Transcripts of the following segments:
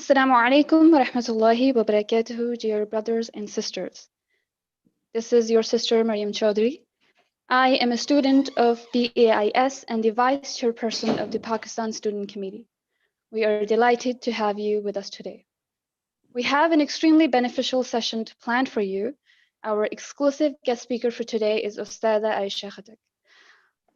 Assalamu alaikum wa rahmatullahi wa barakatuhu, dear brothers and sisters. This is your sister Maryam Chaudhry. I am a student of Daai'yah and the Vice Chairperson of the Pakistan Student Committee. We are delighted to have you with us today. We have an extremely beneficial session planned for you. Our exclusive guest speaker for today is Ustaadha Ayesha Khattak.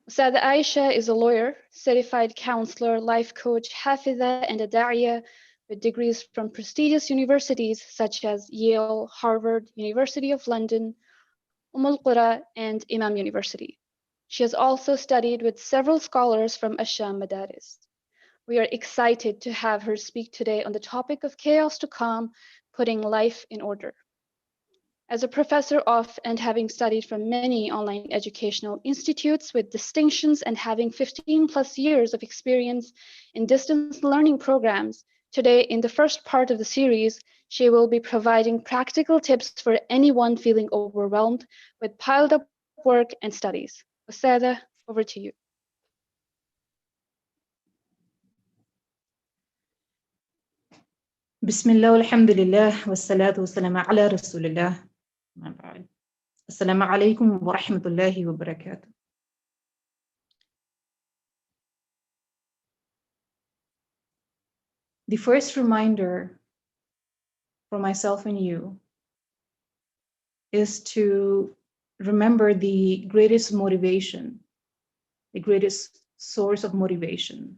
Ustaadha Ayesha is a lawyer, certified counselor, life coach, Haafidha, and a Daai'yah with degrees from prestigious universities such as Yale, Harvard, University of London, Qura, and Imam University. She has also studied with several scholars from Asham Madaris. We are excited to have her speak today on the topic of chaos to calm, putting life in order. As a professor of and having studied from many online educational institutes with distinctions and having 15 plus years of experience in distance learning programs, today in the first part of the series, she will be providing practical tips for anyone feeling overwhelmed with piled up work and studies. Ustaadha, over to you. Bismillah, alhamdulillah, wassalatu wassalamu ala rasulillah. Assalamu alaikum wa rahmatullahi wa barakatuh. The first reminder for myself and you is to remember the greatest motivation, the greatest source of motivation.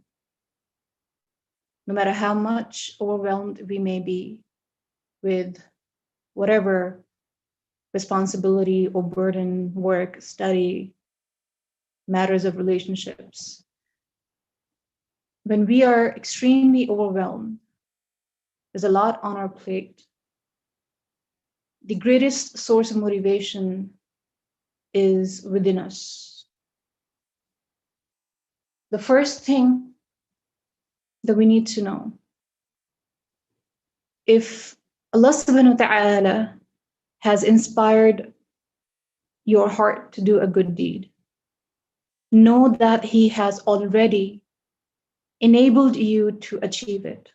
No matter how much overwhelmed we may be with whatever responsibility or burden, work, study, matters of relationships. When we are extremely overwhelmed, there's a lot on our plate. The greatest source of motivation is within us. The first thing that we need to know, if Allah subhanahu wa ta'ala has inspired your heart to do a good deed, know that He has already enabled you to achieve it.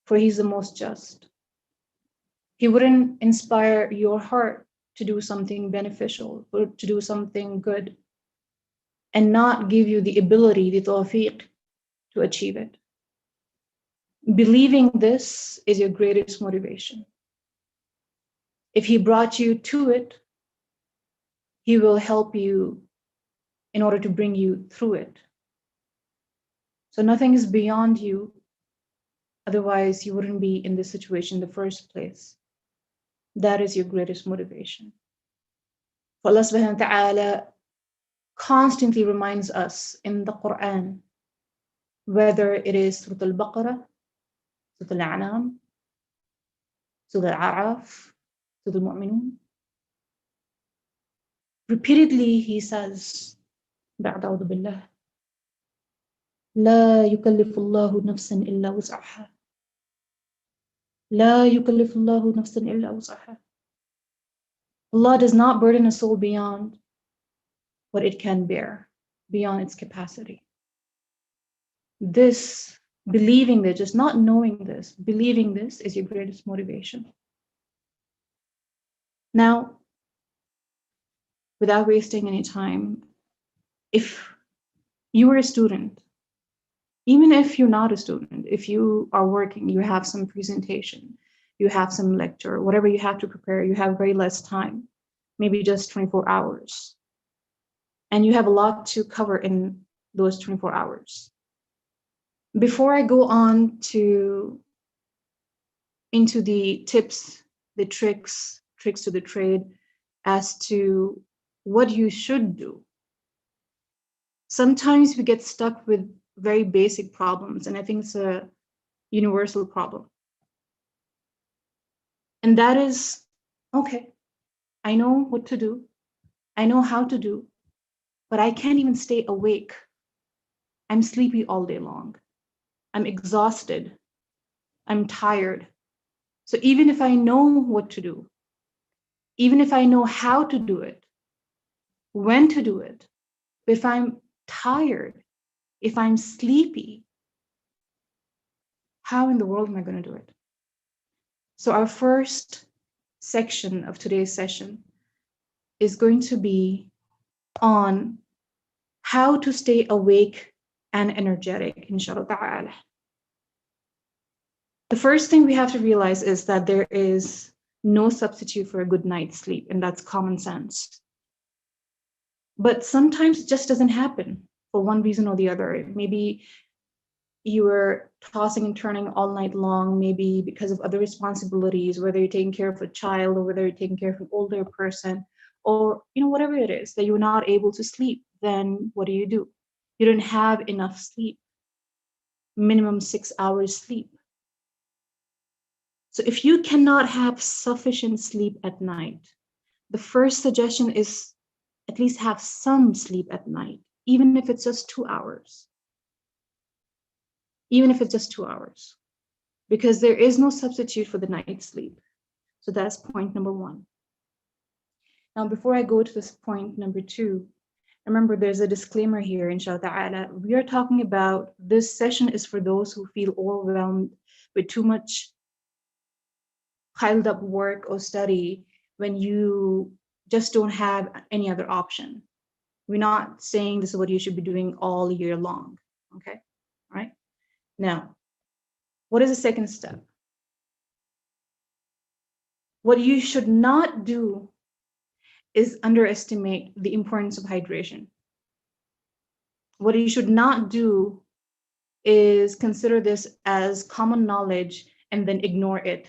For He's the most just. He wouldn't inspire your heart to do something beneficial or to do something good and not give you the ability, the tawfiq, to achieve it. Believing this is your greatest motivation. If He brought you to it, He will help you in order to bring you through it. So nothing is beyond you, otherwise you wouldn't be in this situation in the first place. That is your greatest motivation. For Allah subhanahu wa ta'ala constantly reminds us in the Quran, whether it is Surah Al-Baqarah, Surah Al-An'am, Surah Al-A'raf, Surah Al-Mu'minun. Repeatedly He says, Ba'da'udhu billah, لا يكلف الله نفسا إلا وسعها. لا يكلف الله نفسا إلا وسعها. Allah does not burden a soul beyond what it can bear, beyond its capacity. This, believing this, just not knowing this, believing this is your greatest motivation. Now, without wasting any time, if you were a student, even if you're not a student, if you are working, you have some presentation, you have some lecture, whatever you have to prepare, you have very less time, maybe just 24 hours. And you have a lot to cover in those 24 hours. Before I go on into the tips, the tricks to the trade as to what you should do, sometimes we get stuck with very basic problems, and I think it's a universal problem. And that is, okay, I know what to do, I know how to do, but I can't even stay awake. I'm sleepy all day long. I'm exhausted. I'm tired. So even if I know what to do, even if I know how to do it, when to do it, if I'm tired, if I'm sleepy, how in the world am I going to do it? So our first section of today's session is going to be on how to stay awake and energetic, inshallah ta'ala. The first thing we have to realize is that there is no substitute for a good night's sleep, and that's common sense. But sometimes it just doesn't happen for one reason or the other. Maybe you were tossing and turning all night long, maybe because of other responsibilities, whether you're taking care of a child or whether you're taking care of an older person, or whatever it is that you're not able to sleep. Then what do? You don't have enough sleep, minimum 6 hours sleep. So if you cannot have sufficient sleep at night, the first suggestion is at least have some sleep at night, even if it's just 2 hours. Even if it's just 2 hours, because there is no substitute for the night sleep. So that's point number one. Now, before I go to this point number two, remember there's a disclaimer here, inshallah ta'ala. We are talking about this session is for those who feel overwhelmed with too much piled up work or study when you just don't have any other option. We're not saying this is what you should be doing all year long, okay? All right? Now, what is the second step? What you should not do is underestimate the importance of hydration. What you should not do is consider this as common knowledge and then ignore it,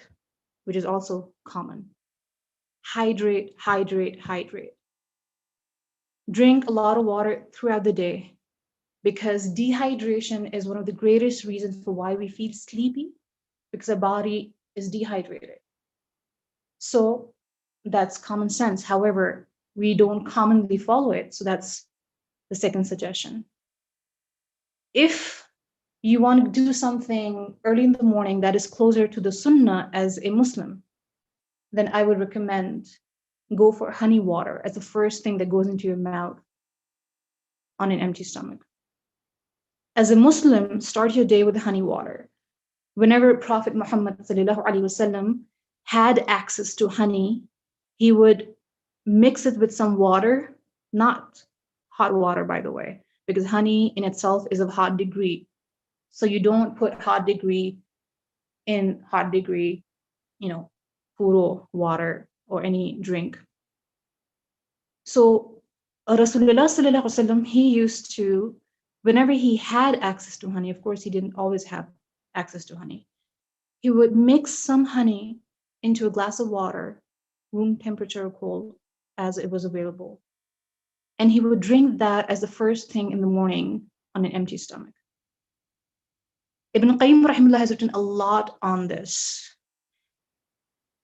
which is also common. Hydrate, hydrate, hydrate. Drink a lot of water throughout the day, because dehydration is one of the greatest reasons for why we feel sleepy, because our body is dehydrated. So that's common sense. However, we don't commonly follow it. So that's the second suggestion. If you want to do something early in the morning that is closer to the sunnah as a Muslim, then I would recommend go for honey water as the first thing that goes into your mouth on an empty stomach. As a Muslim, start your day with honey water. Whenever Prophet Muhammad ﷺ had access to honey, he would mix it with some water, not hot water, by the way, because honey in itself is of hot degree. So you don't put hot degree in hot degree, puro water or any drink. So Rasulullah sallallahu alaihi wasallam, he used to, whenever he had access to honey, of course he didn't always have access to honey, he would mix some honey into a glass of water, room temperature cold, as it was available. And he would drink that as the first thing in the morning on an empty stomach. Ibn Qayyim rahimahullah has written a lot on this.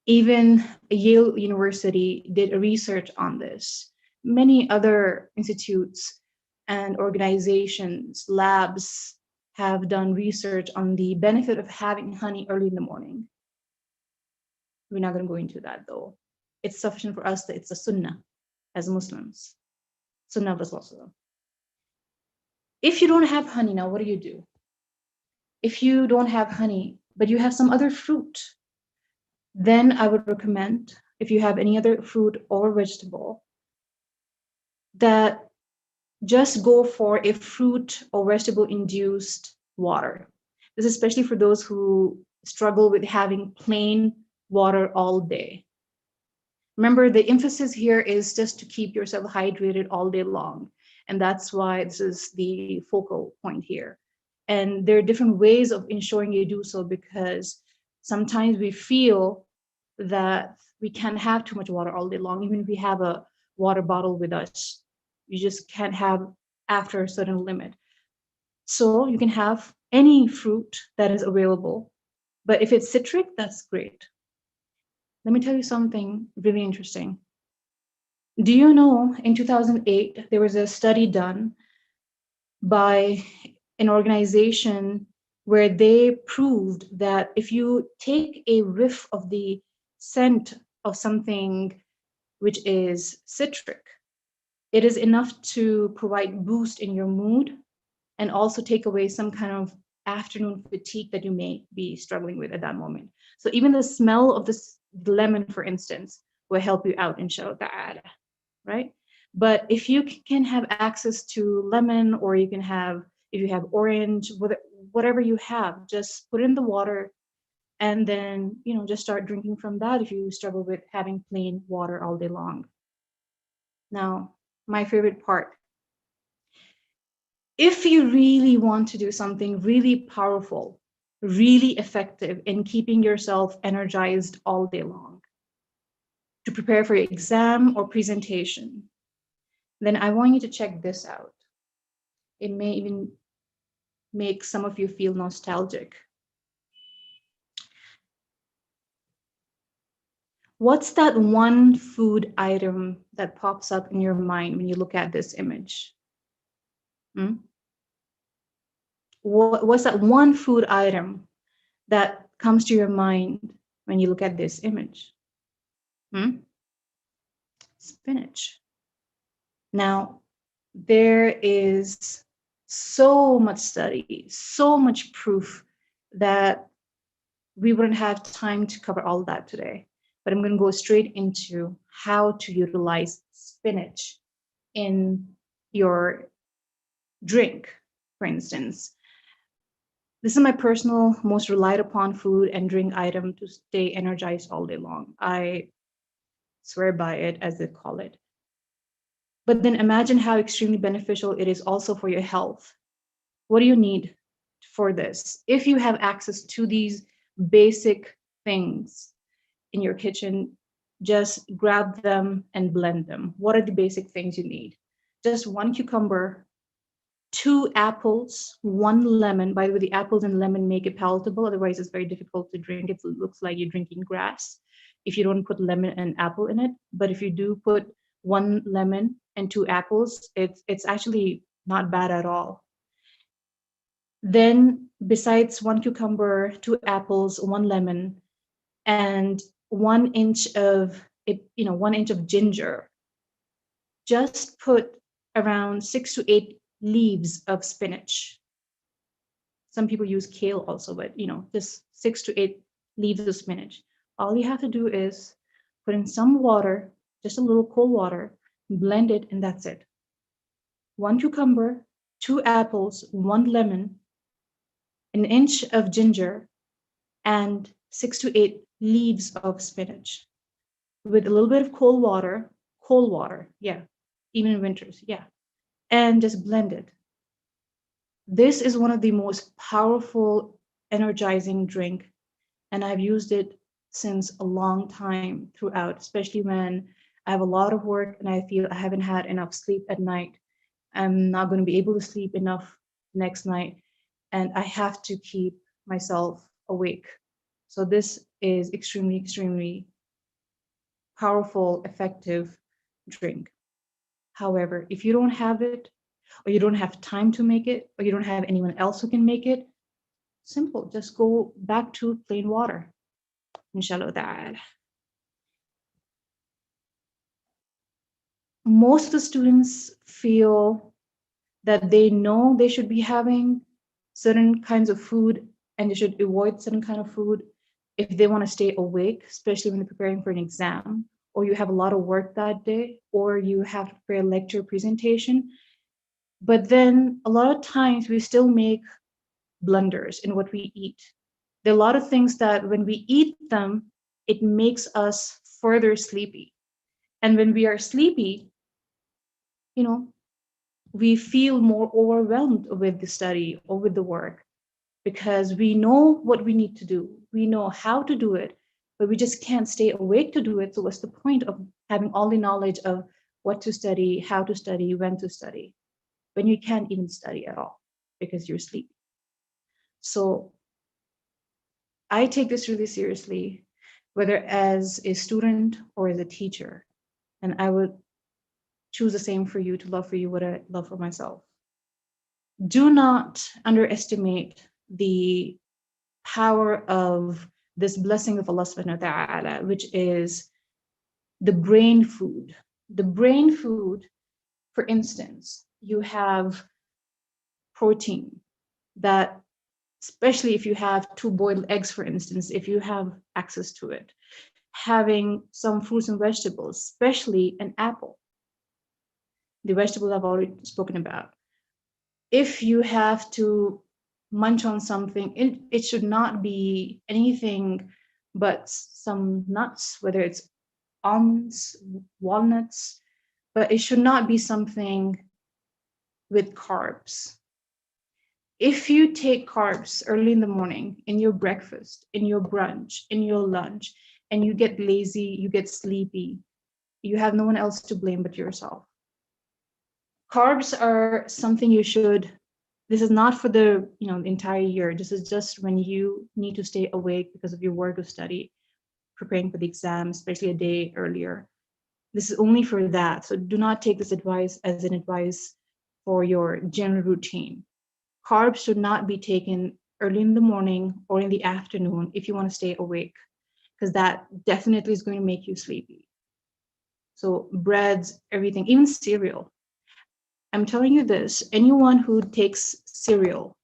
Even Yale University did a research on this. Many other institutes and organizations, labs have done research on the benefit of having honey early in the morning. We're not going to go into that though. It's sufficient for us that it's a sunnah as Muslims. Sunnah of Rasulullah. If you don't have honey now, what do? If you don't have honey, but you have some other fruit, then I would recommend, if you have any other fruit or vegetable, that just go for a fruit or vegetable induced water. This is especially for those who struggle with having plain water all day. Remember, the emphasis here is just to keep yourself hydrated all day long. And that's why this is the focal point here. And there are different ways of ensuring you do so, because sometimes we feel that we can't have too much water all day long, even if we have a water bottle with us. You just can't have after a certain limit. So you can have any fruit that is available, but if it's citric, that's great. Let me tell you something really interesting. Do you know in 2008, there was a study done by an organization where they proved that if you take a whiff of the scent of something which is citric, it is enough to provide boost in your mood and also take away some kind of afternoon fatigue that you may be struggling with at that moment. So even the smell of this lemon, for instance, will help you out, inshallah, right? But if you can have access to lemon, or you can have, if you have orange, whatever you have, just put in the water, and then, just start drinking from that if you struggle with having plain water all day long. Now, my favorite part. If you really want to do something really powerful, really effective in keeping yourself energized all day long to prepare for your exam or presentation, then I want you to check this out. It may even make some of you feel nostalgic. What's that one food item that pops up in your mind when you look at this image? What's that one food item that comes to your mind when you look at this image? Spinach. Now, there is so much study, so much proof that we wouldn't have time to cover all that today. But I'm going to go straight into how to utilize spinach in your drink, for instance. This is my personal most relied upon food and drink item to stay energized all day long. I swear by it, as they call it. But then imagine how extremely beneficial it is also for your health. What do you need for this? If you have access to these basic things in your kitchen, just grab them and blend them. What are the basic things you need? Just 1 cucumber, 2 apples, 1 lemon. By the way, the apples and lemon make it palatable. Otherwise, it's very difficult to drink. It looks like you're drinking grass if you don't put lemon and apple in it. But if you do put 1 lemon and 2 apples, it's actually not bad at all. Then, besides 1 cucumber, 2 apples, 1 lemon, and 1 inch of 1 inch of ginger, just put around 6 to 8 leaves of spinach. Some people use kale also, but just 6 to 8 leaves of spinach. All you have to do is put in some water, just a little cold water, blend it, and that's it. 1 cucumber, 2 apples, 1 lemon, 1 inch of ginger, and 6 to 8 leaves of spinach with a little bit of cold water, yeah, even in winters, yeah, and just blend it. This is one of the most powerful, energizing drink, and I've used it since a long time throughout, especially when I have a lot of work and I feel I haven't had enough sleep at night. I'm not going to be able to sleep enough next night, and I have to keep myself awake. So this is extremely, extremely powerful, effective drink. However, if you don't have it, or you don't have time to make it, or you don't have anyone else who can make it, simple, just go back to plain water. Inshallah ta'ala. Most of the students feel that they know they should be having certain kinds of food and they should avoid certain kind of food if they want to stay awake, especially when they're preparing for an exam, or you have a lot of work that day, or you have to prepare a lecture presentation. But then a lot of times we still make blunders in what we eat. There are a lot of things that when we eat them, it makes us further sleepy. And when we are sleepy, we feel more overwhelmed with the study or with the work because we know what we need to do. We know how to do it, but we just can't stay awake to do it. So what's the point of having all the knowledge of what to study, how to study, when to study, when you can't even study at all because you're sleepy? So I take this really seriously, whether as a student or as a teacher, and I would choose the same for you, to love for you what I love for myself. Do not underestimate the power of this blessing of Allah subhanahu wa ta'ala, which is the brain food. The brain food, for instance, you have protein that especially if you have 2 boiled eggs, for instance, if you have access to it. Having some fruits and vegetables, especially an apple. The vegetables I've already spoken about. If you have to munch on something, it should not be anything but some nuts, whether it's almonds, walnuts, but it should not be something with carbs. If you take carbs early in the morning, in your breakfast, in your brunch, in your lunch, and you get lazy, you get sleepy, you have no one else to blame but yourself. Carbs are something you should, this is not for the entire year. This is just when you need to stay awake because of your work or study, preparing for the exam, especially a day earlier. This is only for that. So do not take this advice as an advice for your general routine. Carbs should not be taken early in the morning or in the afternoon if you want to stay awake, because that definitely is going to make you sleepy. So breads, everything, even cereal. I'm telling you this, anyone who takes cereal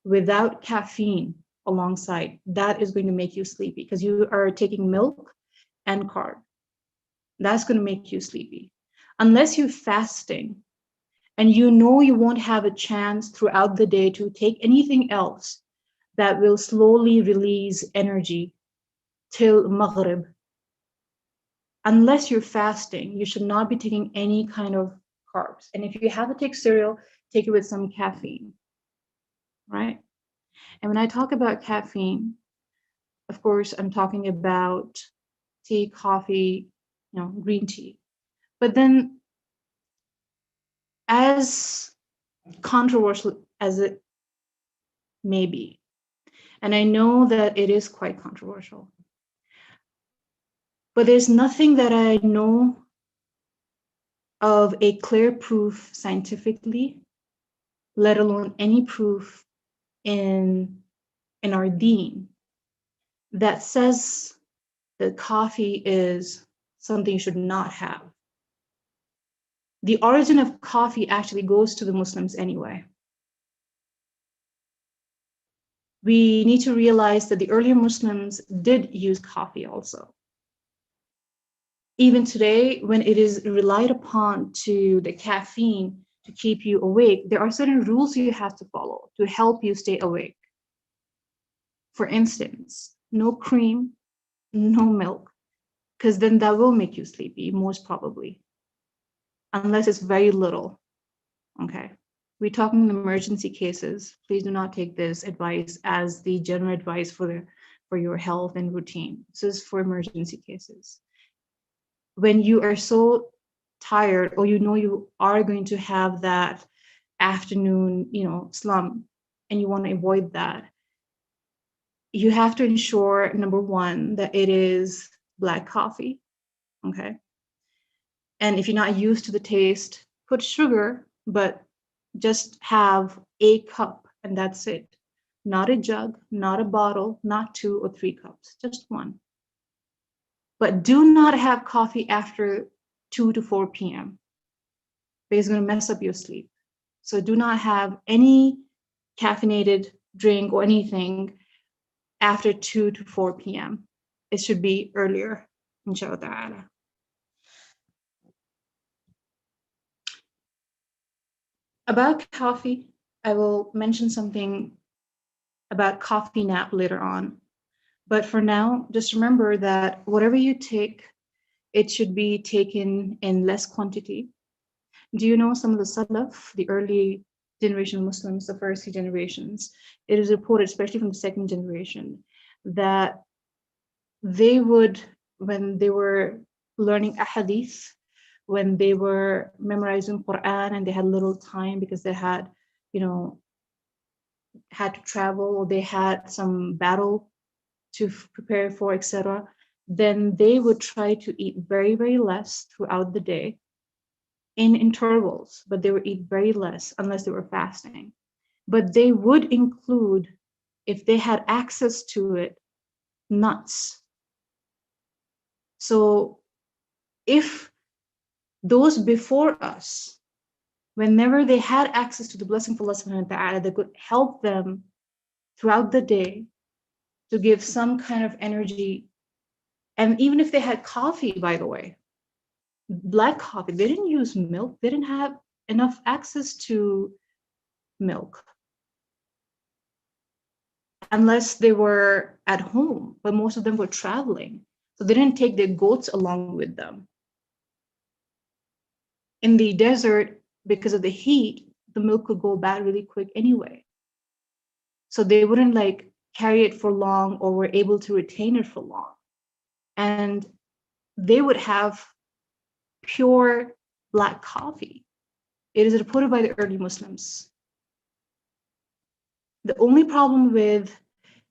without caffeine alongside, that is going to make you sleepy because you are taking milk and carb. That's going to make you sleepy. Unless you're fasting and you know you won't have a chance throughout the day to take anything else that will slowly release energy till Maghrib. Unless you're fasting, you should not be taking any kind of carbs. And if you have to take cereal, take it with some caffeine, right? And when I talk about caffeine, of course, I'm talking about tea, coffee, green tea. But then, as controversial as it may be, and I know that it is quite controversial, but there's nothing that I know of a clear proof scientifically, let alone any proof in our deen, that says that coffee is something you should not have. The origin of coffee actually goes to the Muslims anyway. We need to realize that the earlier Muslims did use coffee also. Even today, when it is relied upon to the caffeine to keep you awake, there are certain rules you have to follow to help you stay awake. For instance, no cream, no milk, because then that will make you sleepy, most probably, unless it's very little, okay? We're talking in emergency cases. Please do not take this advice as the general advice for your health and routine. This is for emergency cases. When you are so tired, or you are going to have that afternoon, slump, and you want to avoid that, you have to ensure, number one, that it is black coffee, okay? And if you're not used to the taste, put sugar, but just have a cup, and that's it. Not a jug, not a bottle, not 2 or 3 cups, just one. But do not have coffee after 2 to 4 p.m. because it's going to mess up your sleep. So do not have any caffeinated drink or anything after 2 to 4 p.m. It should be earlier, inshallah. About coffee, I will mention something about coffee nap later on. But for now, just remember that whatever you take, it should be taken in less quantity. Do you know some of the Salaf, the early generation Muslims, the first 3 generations? It is reported, especially from the 2nd generation, that they would, when they were learning ahadith, when they were memorizing Quran and they had little time because they had, had to travel, or they had some battle to prepare for, etc., then they would try to eat very, very less throughout the day in intervals, but they would eat very less unless they were fasting. But they would include, if they had access to it, nuts. So if those before us, whenever they had access to the blessing of Allah subhanahu wa ta'ala that could help them throughout the day to give some kind of energy. And even if they had coffee, by the way, black coffee, they didn't use milk. They didn't have enough access to milk unless they were at home, but most of them were traveling. So they didn't take their goats along with them. In the desert, because of the heat, the milk could go bad really quick anyway. So they wouldn't like carry it for long or were able to retain it for long. And they would have pure black coffee. It is reported by the early Muslims. The only problem with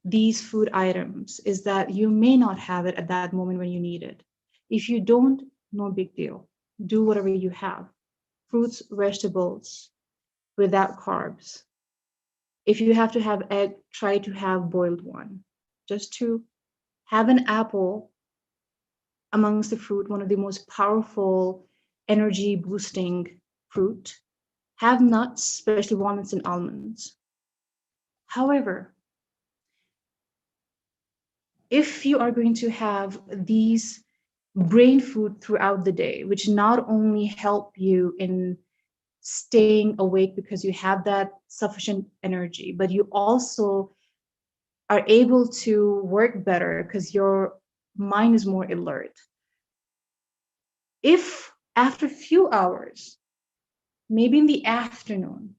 these food items is that you may not have it at that moment when you need it. If you don't, no big deal. Do whatever you have. Fruits, vegetables, without carbs. If you have to have egg, try to have boiled one. Just to have an apple amongst the fruit, one of the most powerful energy boosting fruit. Have nuts, especially walnuts and almonds. However, if you are going to have these brain food throughout the day, which not only help you in staying awake because you have that sufficient energy, but you also are able to work better because your mind is more alert. If after a few hours, maybe in the afternoon,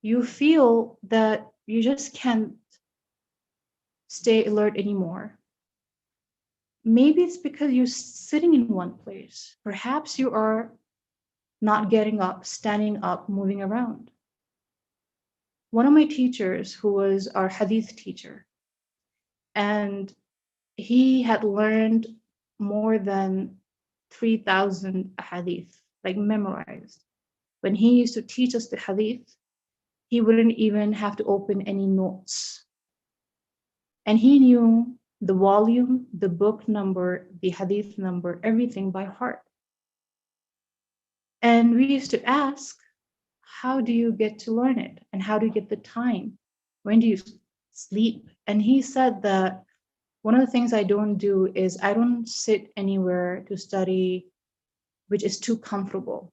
you feel that you just can't stay alert anymore, maybe it's because you're sitting in one place. Perhaps you are not getting up, standing up, moving around. One of my teachers, who was our hadith teacher, and he had learned more than 3,000 hadith, like memorized. When he used to teach us the hadith, he wouldn't even have to open any notes. And he knew the volume, the book number, the hadith number, everything by heart. And we used to ask, how do you get to learn it? And how do you get the time? When do you sleep? And he said that one of the things I don't do is I don't sit anywhere to study which is too comfortable.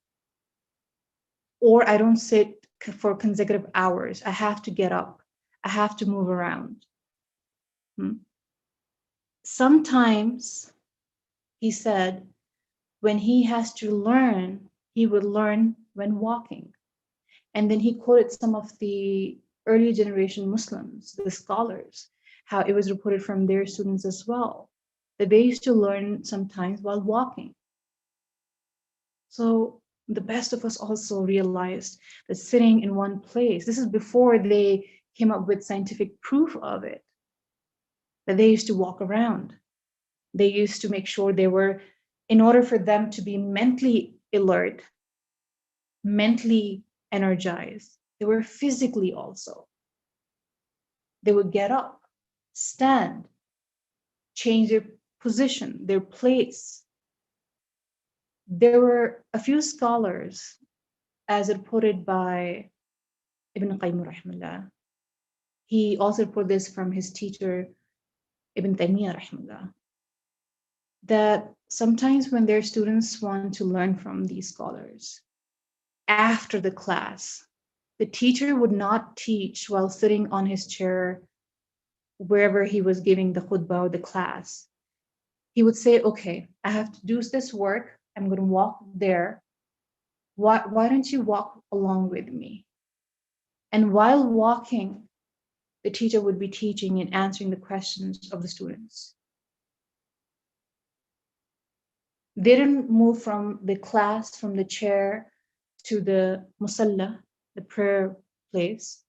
Or I don't sit for consecutive hours. I have to get up. I have to move around. Sometimes, he said, when he has to learn, he would learn when walking. And then he quoted some of the early generation Muslims, the scholars, how it was reported from their students as well, that they used to learn sometimes while walking. So the best of us also realized that sitting in one place, this is before they came up with scientific proof of it, that they used to walk around. They used to make sure they were, in order for them to be mentally alert, mentally energized, they were physically also. They would get up, stand, change their position, their place. There were a few scholars, as reported by Ibn Qayyim rahimahullah. He also reported this from his teacher, Ibn Taymiyyah rahimahullah, that sometimes when their students want to learn from these scholars, after the class, the teacher would not teach while sitting on his chair wherever he was giving the khutbah or the class. He would say, okay, I have to do this work. I'm going to walk there. Why don't you walk along with me? And while walking, the teacher would be teaching and answering the questions of the students. They didn't move from the class, from the chair to the musalla, the prayer place,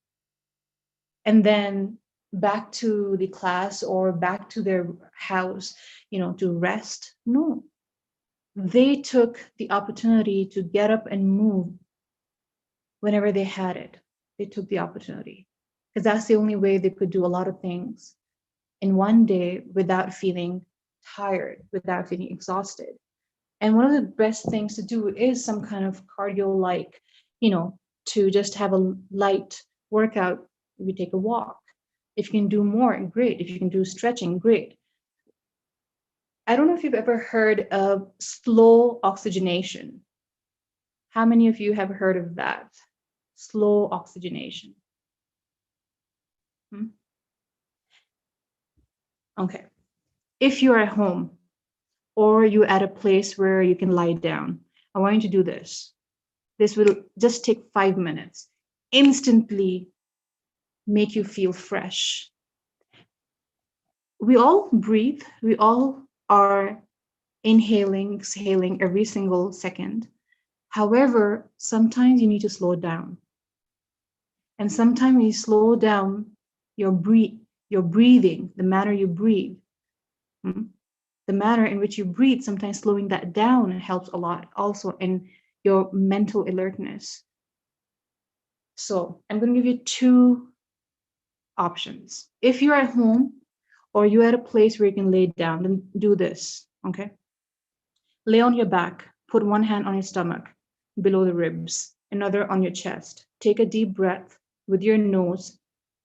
and then back to the class or back to their house, to rest. No. They took the opportunity to get up and move whenever they had it. They took the opportunity because that's the only way they could do a lot of things in one day without feeling tired, without feeling exhausted. And one of the best things to do is some kind of cardio, like, to just have a light workout. We take a walk. If you can do more, great. If you can do stretching, great. I don't know if you've ever heard of slow oxygenation. How many of you have heard of that? Slow oxygenation. Okay. If you're at home or you're at a place where you can lie down, I want you to do this. This will just take 5 minutes. Instantly make you feel fresh. We all breathe. We all are inhaling, exhaling every single second. However, sometimes you need to slow down. And sometimes you slow down your breathing, the manner you breathe. The manner in which you breathe, sometimes slowing that down helps a lot also in your mental alertness. So I'm going to give you 2 options. If you're at home or you're at a place where you can lay down, then do this, okay? Lay on your back, put one hand on your stomach, below the ribs, another on your chest. Take a deep breath with your nose,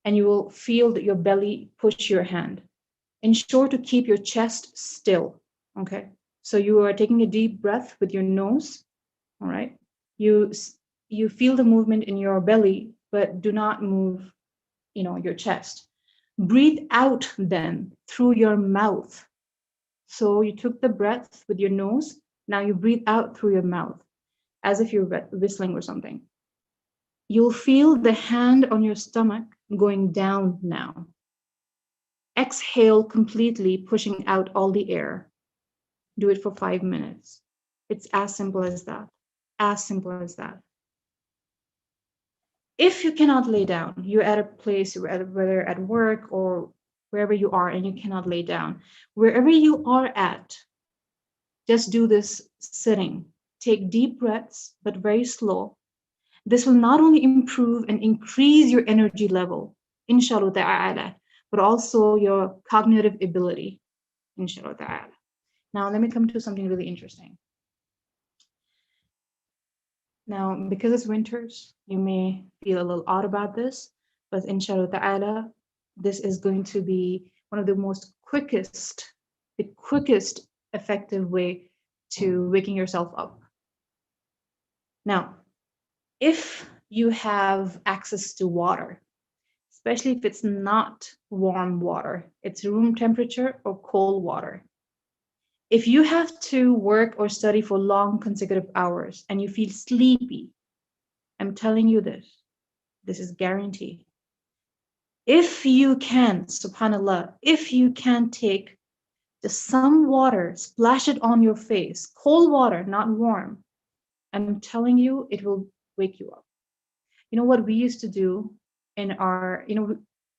and you will feel that your belly push your hand. Ensure to keep your chest still, okay? So you are taking a deep breath with your nose, all right? You feel the movement in your belly, but do not move, your chest. Breathe out then through your mouth. So you took the breath with your nose, now you breathe out through your mouth, as if you're whistling or something. You'll feel the hand on your stomach going down now. Exhale completely, pushing out all the air. Do it for 5 minutes. It's as simple as that. As simple as that. If you cannot lay down, you're at a place, whether at work or wherever you are, and you cannot lay down, wherever you are at, just do this sitting. Take deep breaths, but very slow. This will not only improve and increase your energy level, inshallah ta'ala, but also your cognitive ability, inshallah ta'ala. Now, let me come to something really interesting. Now, because it's winters, you may feel a little odd about this, but inshallah ta'ala, this is going to be one of the quickest effective way to waking yourself up. Now, if you have access to water, especially if it's not warm water, it's room temperature or cold water. If you have to work or study for long consecutive hours and you feel sleepy, I'm telling you this is guaranteed. If you can, subhanAllah, if you can take just some water, splash it on your face, cold water, not warm, I'm telling you, it will wake you up. You know what we used to do in our,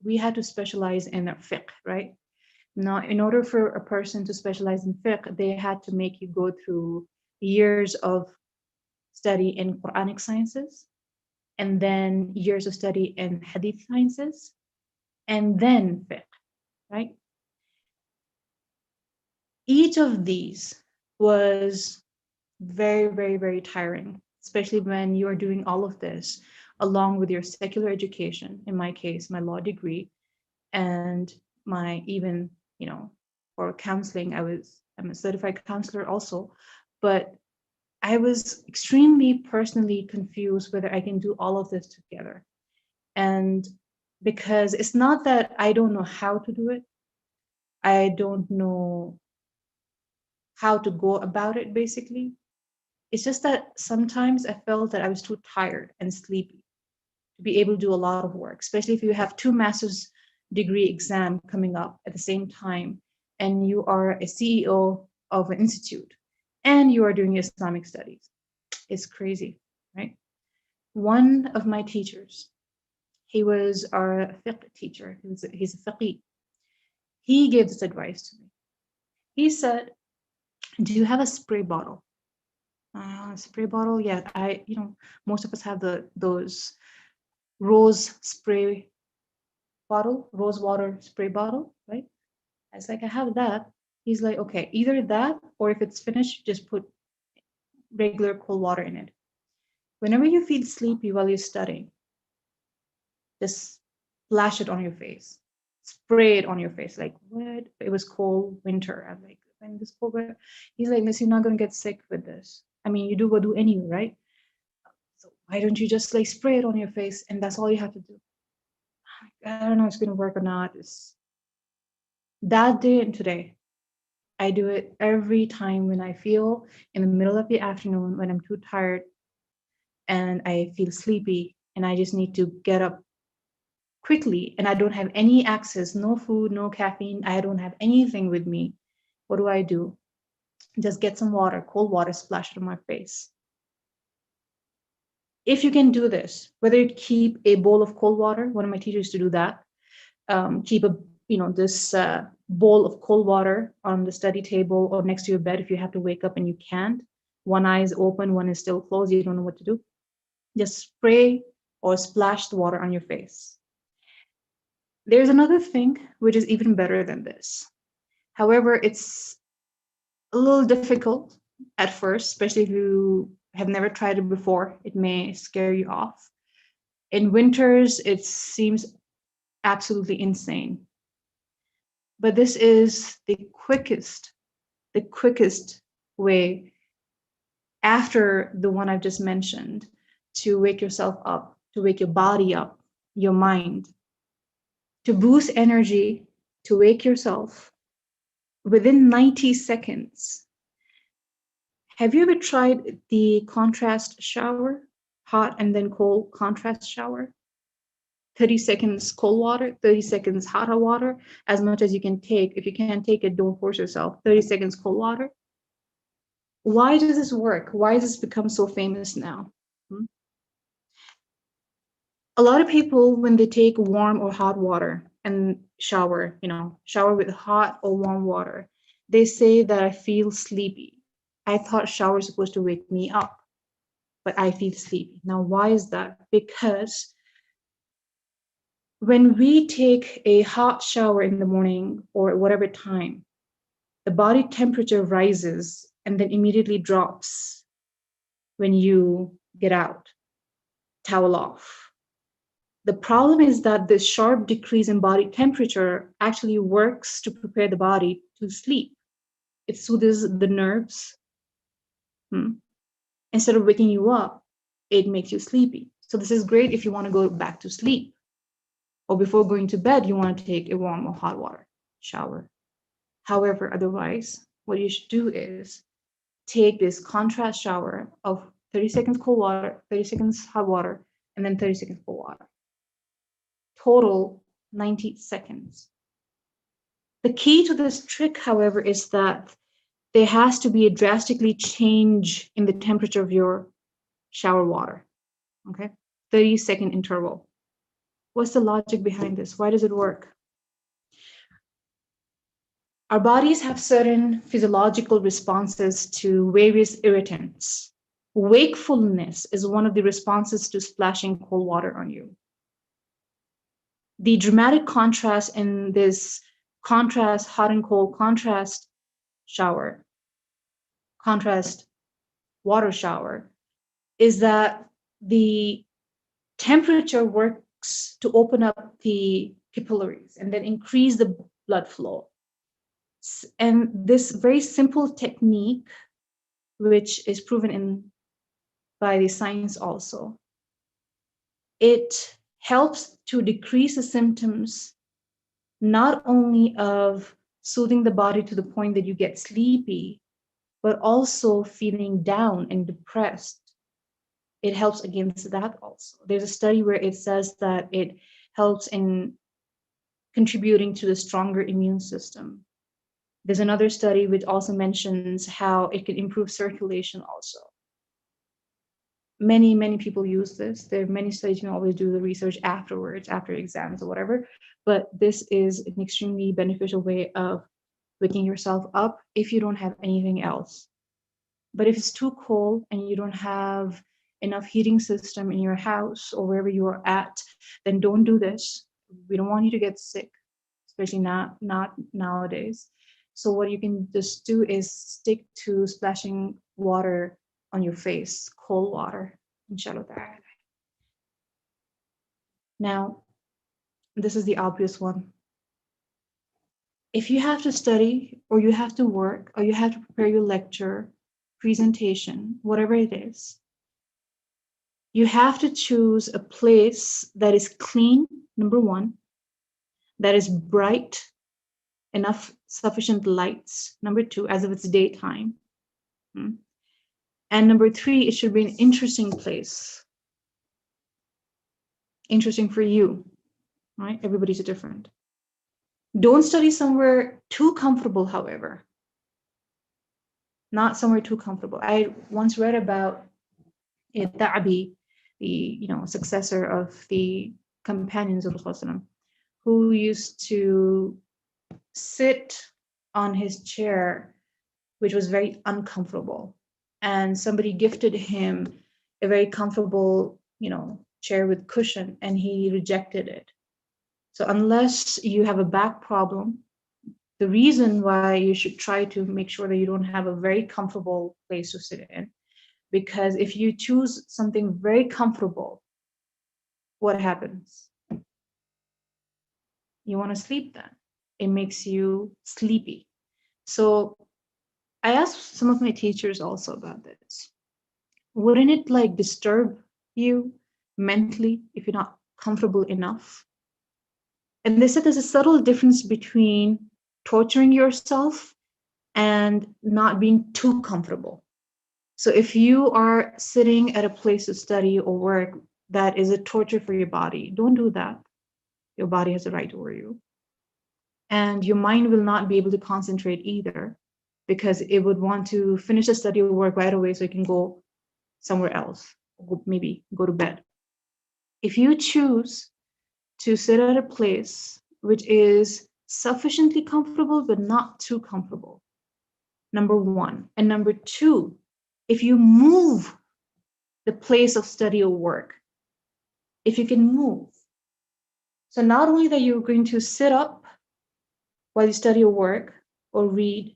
we had to specialize in fiqh, right? Now, in order for a person to specialize in fiqh, they had to make you go through years of study in Quranic sciences, and then years of study in hadith sciences, and then fiqh, right? Each of these was very, very, very tiring, especially when you are doing all of this along with your secular education, in my case, my law degree, and my even, for counseling, I'm a certified counselor also, but I was extremely personally confused whether I can do all of this together. And because it's not that I don't know how to do it, I don't know how to go about it, basically. It's just that sometimes I felt that I was too tired and sleepy to be able to do a lot of work, especially if you have 2 master's degree exam coming up at the same time, and you are a CEO of an institute, and you are doing Islamic studies. It's crazy, right? One of my teachers, he was our fiqh teacher. He's a faqih. He gave this advice to me. He said, "Do you have a spray bottle?" Spray bottle, yeah. Most of us have those rose spray bottle, rose water spray bottle, right? I was like, I have that. He's like, okay, either that, or if it's finished, just put regular cold water in it. Whenever you feel sleepy while you're studying, just splash it on your face. spray it on your face. Like, what? It was cold winter. I'm like, when this cold weather, he's like, Miss, you're not gonna get sick with this. I mean, you do what do anyway, right? So why don't you just like spray it on your face and that's all you have to do? I don't know if it's gonna work or not. It's that day and today. I do it every time when I feel in the middle of the afternoon when I'm too tired and I feel sleepy and I just need to get up quickly and I don't have any access, no food, no caffeine, I don't have anything with me. What do? Just get some water, cold water, splash it on my face. If you can do this, whether you keep a bowl of cold water, one of my teachers used to do that, keep a this bowl of cold water on the study table or next to your bed if you have to wake up and you can't. One eye is open, one is still closed, you don't know what to do. Just spray or splash the water on your face. There's another thing which is even better than this. However, it's a little difficult at first, especially if you have never tried it before. It may scare you off. In winters, it seems absolutely insane. But this is the quickest way after the one I've just mentioned to wake yourself up, to wake your body up, your mind, to boost energy, to wake yourself within 90 seconds. Have you ever tried the contrast shower? Hot and then cold contrast shower? 30 seconds cold water, 30 seconds hot water, as much as you can take. If you can't take it, don't force yourself. 30 seconds cold water. Why does this work? Why has this become so famous now? A lot of people, when they take warm or hot water and shower, shower with hot or warm water, they say that I feel sleepy. I thought shower is supposed to wake me up, but I feel sleepy. Now, why is that? Because when we take a hot shower in the morning or whatever time, the body temperature rises and then immediately drops when you get out, towel off. The problem is that this sharp decrease in body temperature actually works to prepare the body to sleep. It soothes the nerves. Instead of waking you up, it makes you sleepy. So this is great if you want to go back to sleep. Or before going to bed, you want to take a warm or hot water shower. However, otherwise, what you should do is take this contrast shower of 30 seconds cold water, 30 seconds hot water, and then 30 seconds cold water. Total 90 seconds. The key to this trick, however, is that there has to be a drastically change in the temperature of your shower water. Okay, 30-second interval. What's the logic behind this? Why does it work? Our bodies have certain physiological responses to various irritants. Wakefulness is one of the responses to splashing cold water on you. The dramatic contrast in this contrast, hot and cold contrast shower, contrast water shower, is that the temperature works to open up the capillaries and then increase the blood flow. And this very simple technique, which is proven by the science also, it helps to decrease the symptoms, not only of soothing the body to the point that you get sleepy, but also feeling down and depressed. It helps against that also. There's a study where it says that it helps in contributing to the stronger immune system. There's another study which also mentions how it can improve circulation also. Many people use this. There are many studies. You can always do the research afterwards, after exams or whatever, but this is an extremely beneficial way of waking yourself up if you don't have anything else. But if it's too cold and you don't have enough heating system in your house or wherever you are at, then don't do this. We don't want you to get sick, especially not nowadays. So what you can just do is stick to splashing water on your face, cold water, inshallah. Now, this is the obvious one. if you have to study or you have to work or you have to prepare your lecture, presentation, whatever it is, you have to choose a place that is clean, number one, that is bright, enough sufficient lights, number two, as if it's daytime. And number three, it should be an interesting place. Interesting for you, right? Everybody's different. Don't study somewhere too comfortable, however. Not somewhere too comfortable. I once read about Daai'yah, the successor of the companions of Rasulullah, who used to sit on his chair, which was very uncomfortable. And somebody gifted him a very comfortable, chair with cushion, and he rejected it. So unless you have a back problem, the reason why you should try to make sure that you don't have a very comfortable place to sit in, because if you choose something very comfortable, what happens? You want to sleep then. It makes you sleepy. So I asked some of my teachers also about this. Wouldn't it disturb you mentally if you're not comfortable enough? And they said there's a subtle difference between torturing yourself and not being too comfortable. So if you are sitting at a place to study or work that is a torture for your body, don't do that. Your body has a right over you. And your mind will not be able to concentrate either, because it would want to finish the study or work right away so it can go somewhere else, maybe go to bed. If you choose to sit at a place which is sufficiently comfortable but not too comfortable, number one. And number two, if you move the place of study or work, if you can move. So not only that you're going to sit up while you study or work or read,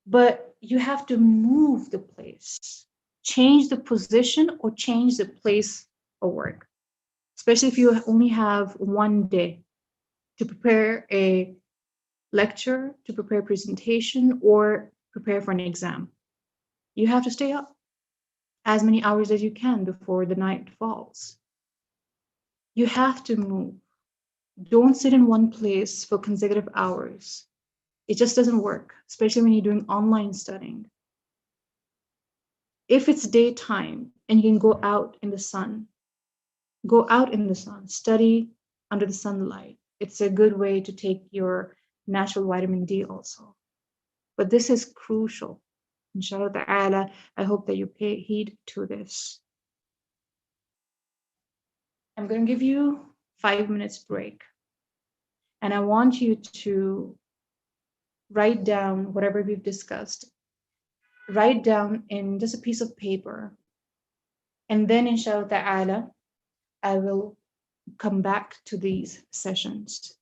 but you have to move the place, change the position or change the place of work, especially if you only have one day to prepare a lecture, to prepare a presentation, or prepare for an exam. You have to stay up as many hours as you can before the night falls. You have to move. Don't sit in one place for consecutive hours. It just doesn't work, especially when you're doing online studying. If it's daytime and you can go out in the sun, go out in the sun, study under the sunlight. It's a good way to take your natural vitamin D also. But this is crucial. Inshallah ta'ala, I hope that you pay heed to this. I'm going to give you 5 minutes break. And I want you to write down whatever we've discussed. Write down in just a piece of paper. And then inshallah ta'ala, I will come back to these sessions.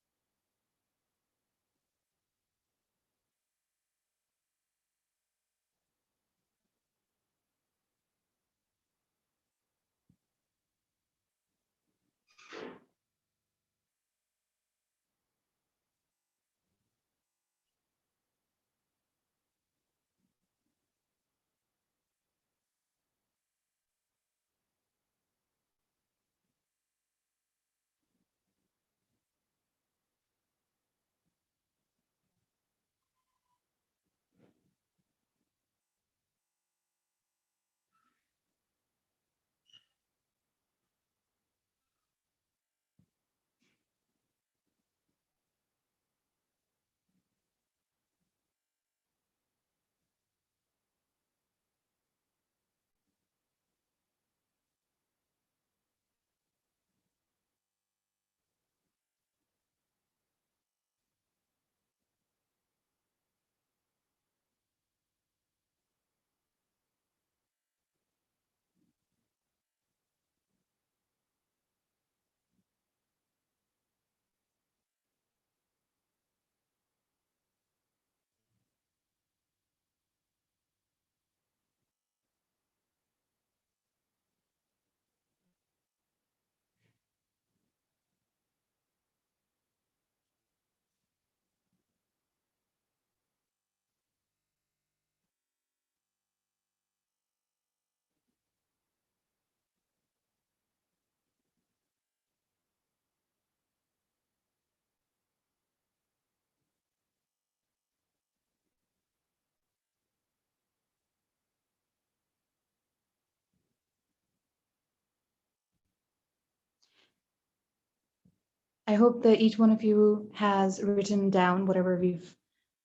I hope that each one of you has written down whatever we've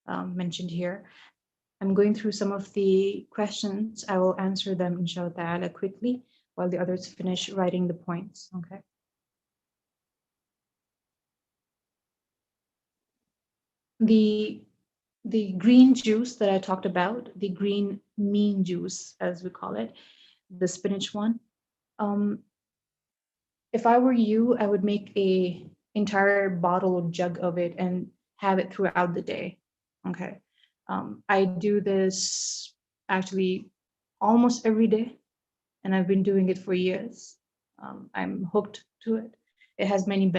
mentioned here. I'm going through some of the questions. I will answer them, inshallah ta'ala, quickly while the others finish writing the points, okay? The green juice that I talked about, the green mean juice, as we call it, the spinach one. If I were you, I would make a entire bottle or jug of it and have it throughout the day. Okay. I do this actually almost every day, and I've been doing it for years. I'm hooked to it. It has many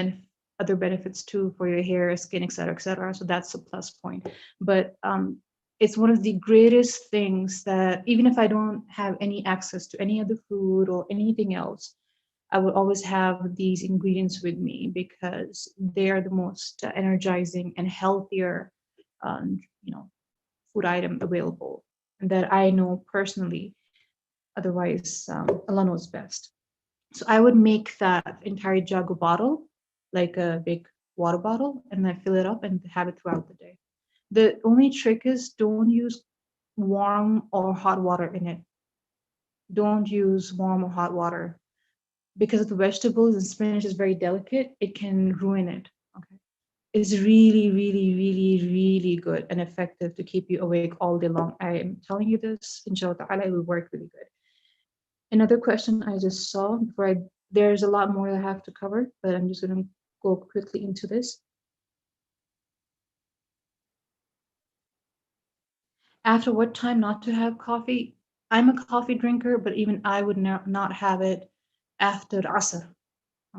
other benefits too for your hair, skin, etc., etc. So that's a plus point. But it's one of the greatest things that even if I don't have any access to any other food or anything else, I would always have these ingredients with me because they are the most energizing and healthier, food item available that I know personally. Otherwise, Allah knows best. So I would make that entire jug or bottle like a big water bottle, and I fill it up and have it throughout the day. The only trick is don't use warm or hot water in it. Don't use warm or hot water because the vegetables and spinach is very delicate. It can ruin it. Okay, it's really, really, really, really good and effective to keep you awake all day long. I am telling you this, inshallah ta'ala, it will work really good. Another question I just saw before there's a lot more I have to cover, but I'm just going to go quickly into this. After what time not to have coffee? I'm a coffee drinker, but even I would not have it after Asr.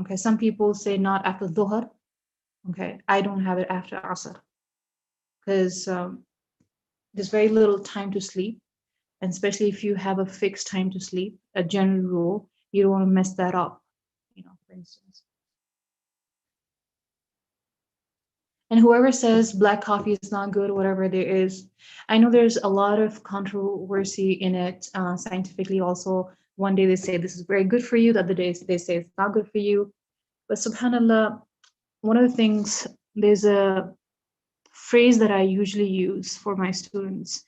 Okay, some people say not after Dhuhr. Okay, I don't have it after Asr because there's very little time to sleep. And especially if you have a fixed time to sleep, a general rule, you don't want to mess that up, for instance. And whoever says black coffee is not good, whatever there is, I know there's a lot of controversy in it scientifically also. One day they say this is very good for you, the other day they say it's not good for you. But subhanAllah, one of the things, there's a phrase that I usually use for my students.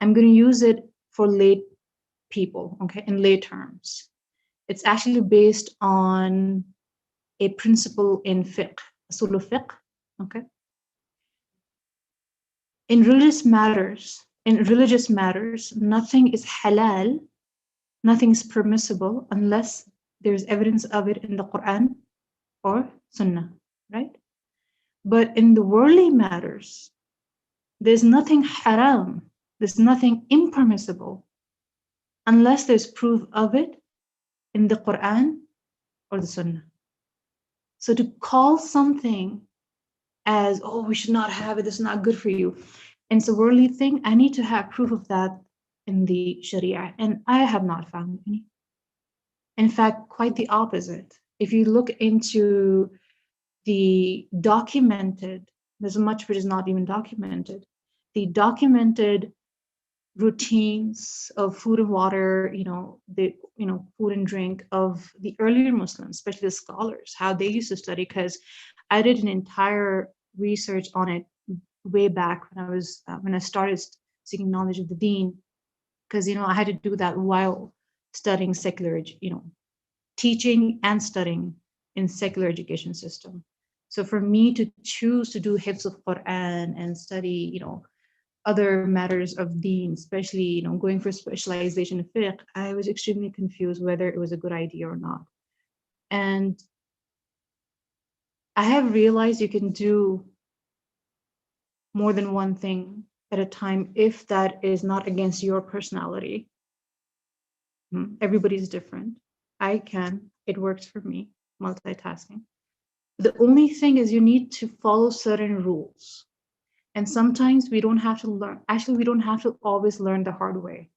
I'm going to use it for lay people, okay, in lay terms. It's actually based on a principle in fiqh, usul fiqh, okay? In religious matters, nothing is halal, nothing is permissible unless there's evidence of it in the Quran or Sunnah, right? But in the worldly matters, there's nothing haram, there's nothing impermissible unless there's proof of it in the Quran or the Sunnah. So to call something as, oh, we should not have it, it's not good for you, and it's a worldly thing, I need to have proof of that in the Sharia, and I have not found any. In fact, quite the opposite. If you look into the documented, there's much which is not even documented, the documented routines of food and water, food and drink of the earlier Muslims, especially the scholars, how they used to study, because I did an entire research on it way back when I started seeking knowledge of the deen, because I had to do that while studying secular, teaching and studying in secular education system. So for me to choose to do hifz of Quran and study, other matters of deen, especially, going for specialization in fiqh, I was extremely confused whether it was a good idea or not. And I have realized you can do more than one thing at a time if that is not against your personality. Everybody's different. It works for me, multitasking. The only thing is you need to follow certain rules. And sometimes we don't have to learn. Actually, we don't have to always learn the hard way.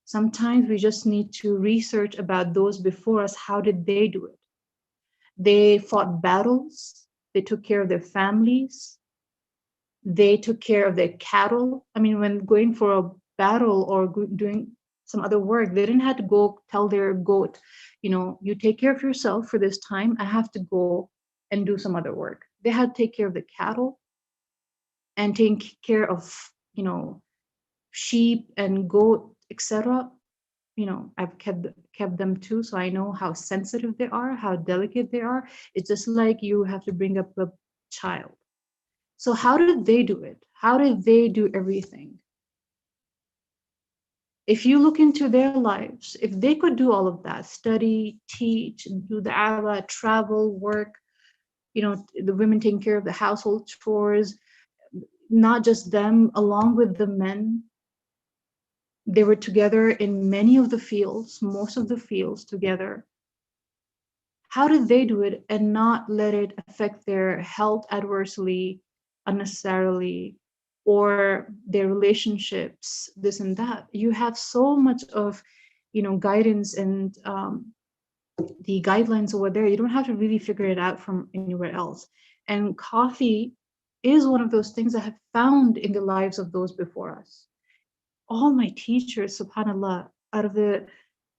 Sometimes we just need to research about those before us. How did they do it? They fought battles. They took care of their families. They took care of their cattle. I mean, when going for a battle or doing some other work, they didn't have to go tell their goat, you take care of yourself for this time. I have to go and do some other work. They had to take care of the cattle and take care of, sheep and goat, etc. I've kept them too, so I know how sensitive they are, how delicate they are. It's just like you have to bring up a child. So how did they do it? How did they do everything? If you look into their lives, if they could do all of that, study, teach, do the daai'yah, travel, work, the women taking care of the household chores, not just them, along with the men, they were together in many of the fields, most of the fields together. How did they do it and not let it affect their health adversely, unnecessarily, or their relationships, this and that? You have so much of, guidance and the guidelines over there. You don't have to really figure it out from anywhere else. And coffee is one of those things I have found in the lives of those before us. All my teachers, subhanAllah,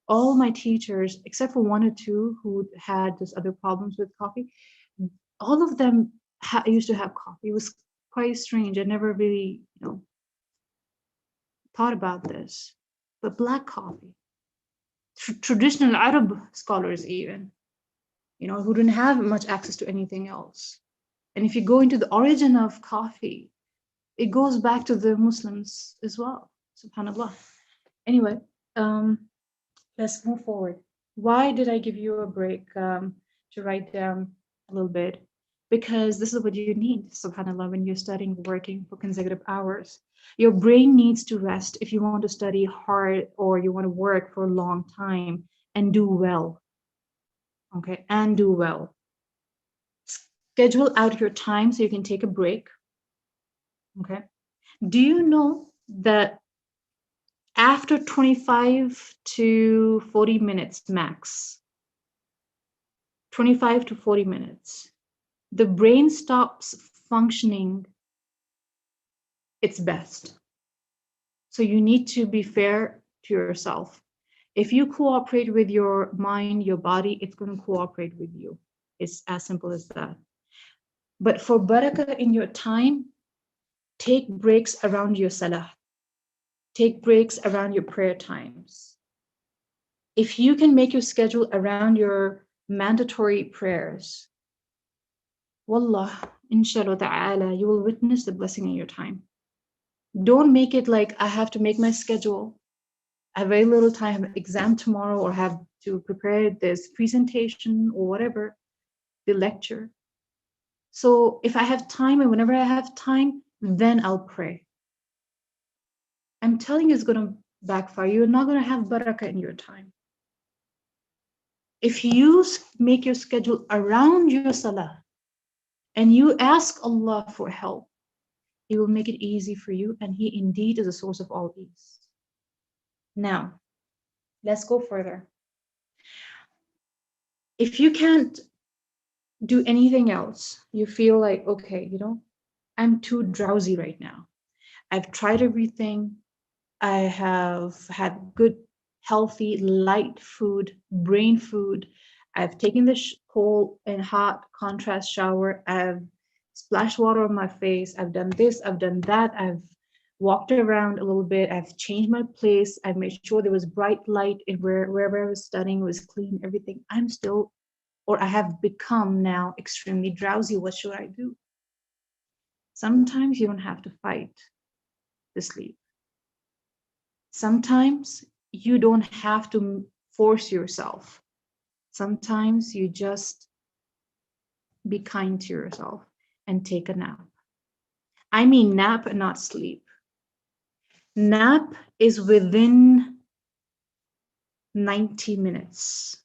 all my teachers, except for one or two who had just other problems with coffee, all of them used to have coffee. It was quite strange. I never really, thought about this. But black coffee, traditional Arab scholars even, who didn't have much access to anything else. And if you go into the origin of coffee, it goes back to the Muslims as well, subhanAllah. Anyway, let's move forward. Why did I give you a break to write down a little bit? Because this is what you need, subhanAllah, when you're studying, working for consecutive hours. Your brain needs to rest if you want to study hard or you want to work for a long time and do well. Okay, and do well. Schedule out your time so you can take a break. Okay. Do you know that after 25 to 40 minutes max, 25 to 40 minutes, the brain stops functioning its best. So you need to be fair to yourself. If you cooperate with your mind, your body, it's going to cooperate with you. It's as simple as that. But for barakah in your time, take breaks around your salah. Take breaks around your prayer times. If you can make your schedule around your mandatory prayers, wallah, inshallah ta'ala, you will witness the blessing in your time. Don't make it like I have to make my schedule. I have very little time, I have an exam tomorrow, or have to prepare this presentation or whatever, the lecture. So if I have time, and whenever I have time, then I'll pray. I'm telling you, it's going to backfire. You're not going to have barakah in your time. If you make your schedule around your salah and you ask Allah for help, He will make it easy for you, and He indeed is a source of all ease. Now, let's go further. If you can't do anything else, you feel like, okay, I'm too drowsy right now. I've tried everything. I have had good, healthy, light food, brain food. I've taken the cold and hot contrast shower. I've splashed water on my face. I've done this, I've done that. I've walked around a little bit. I've changed my place. I've made sure there was bright light in wherever I was studying, was clean, everything. I'm still, or I have become now extremely drowsy. What should I do? Sometimes you don't have to fight the sleep. Sometimes you don't have to force yourself. Sometimes you just be kind to yourself and take a nap. I mean nap and not sleep. Nap is within 90 minutes.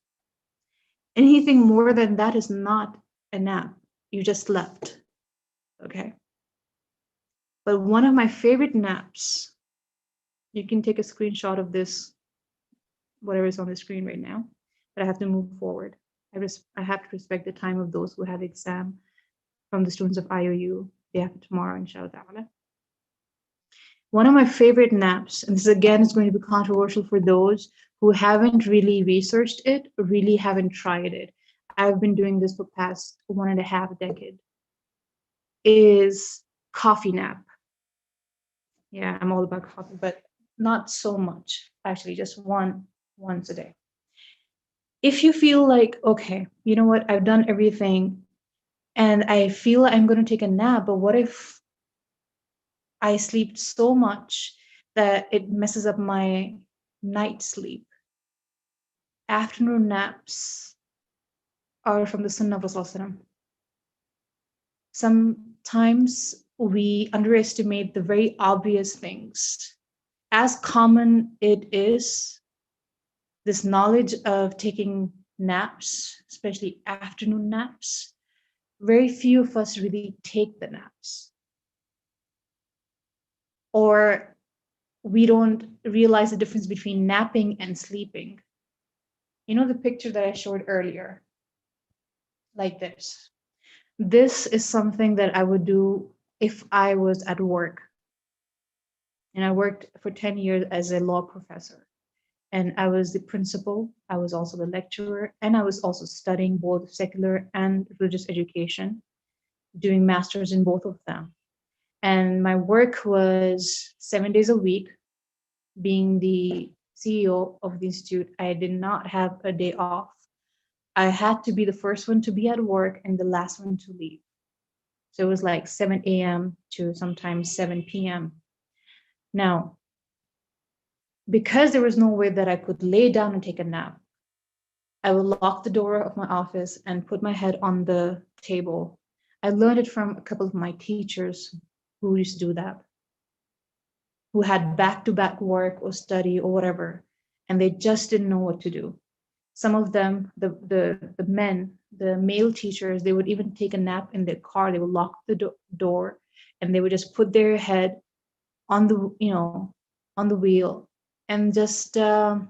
Anything more than that is not a nap. You just slept. Okay? But one of my favorite naps, you can take a screenshot of this, whatever is on the screen right now, but I have to move forward. I have to respect the time of those who have exam from the students of IOU. They have it tomorrow, inshallah ta'ala. One of my favorite naps, and this again is going to be controversial for those who haven't really researched it, really haven't tried it. I've been doing this for past 1.5 decades, is coffee nap. Yeah, I'm all about coffee, but not so much, actually, just once a day. If you feel like, okay, you know what, I've done everything and I feel I'm going to take a nap, but what if I sleep so much that it messes up my night sleep? Afternoon naps are from the Sunnah of Rasulullah. Sometimes we underestimate the very obvious things. As common it is, this knowledge of taking naps, especially afternoon naps, very few of us really take the naps. Or we don't realize the difference between napping and sleeping. You know the picture that I showed earlier, like this. This is something that I would do if I was at work. And I worked for 10 years as a law professor. And I was the principal, I was also the lecturer, and I was also studying both secular and religious education, doing masters in both of them. And my work was 7 days a week. Being the CEO of the institute, I did not have a day off. I had to be the first one to be at work and the last one to leave. So it was like 7 a.m. to sometimes 7 p.m. Now, because there was no way that I could lay down and take a nap, I would lock the door of my office and put my head on the table. I learned it from a couple of my teachers who used to do that, who had back-to-back work or study or whatever, and they just didn't know what to do. Some of them, the men, the male teachers, they would even take a nap in their car. They would lock the door and they would just put their head on the, on the wheel and just the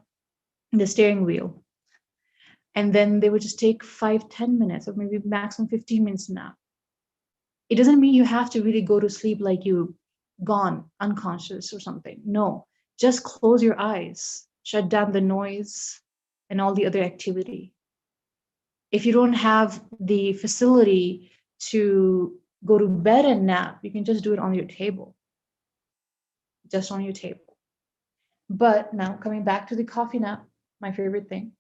steering wheel. And then they would just take 5-10 minutes or maybe maximum 15 minutes nap. It doesn't mean you have to really go to sleep like you gone unconscious or something. No, just close your eyes, shut down the noise and all the other activity. If you don't have the facility to go to bed and nap, you can just do it on your table, just on your table. But now coming back to the coffee nap, my favorite thing.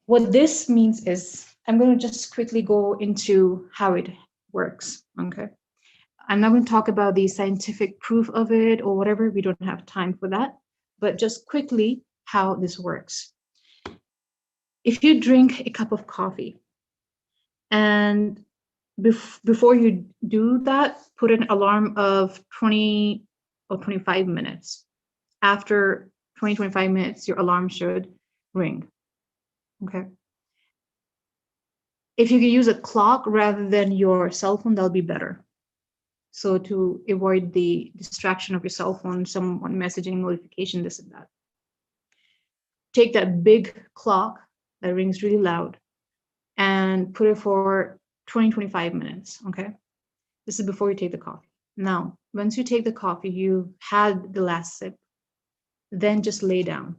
What this means is, I'm going to just quickly go into how it works, okay? I'm not going to talk about the scientific proof of it or whatever, we don't have time for that, but just quickly how this works. If you drink a cup of coffee and before you do that, put an alarm of 20 or 25 minutes. After 20-25 minutes, your alarm should ring. Okay. If you can use a clock rather than your cell phone, that'll be better. So to avoid the distraction of your cell phone, someone messaging, notification, this and that. Take that big clock that rings really loud and put it for 20-25 minutes, okay? This is before you take the coffee. Now, once you take the coffee, you've had the last sip, then just lay down.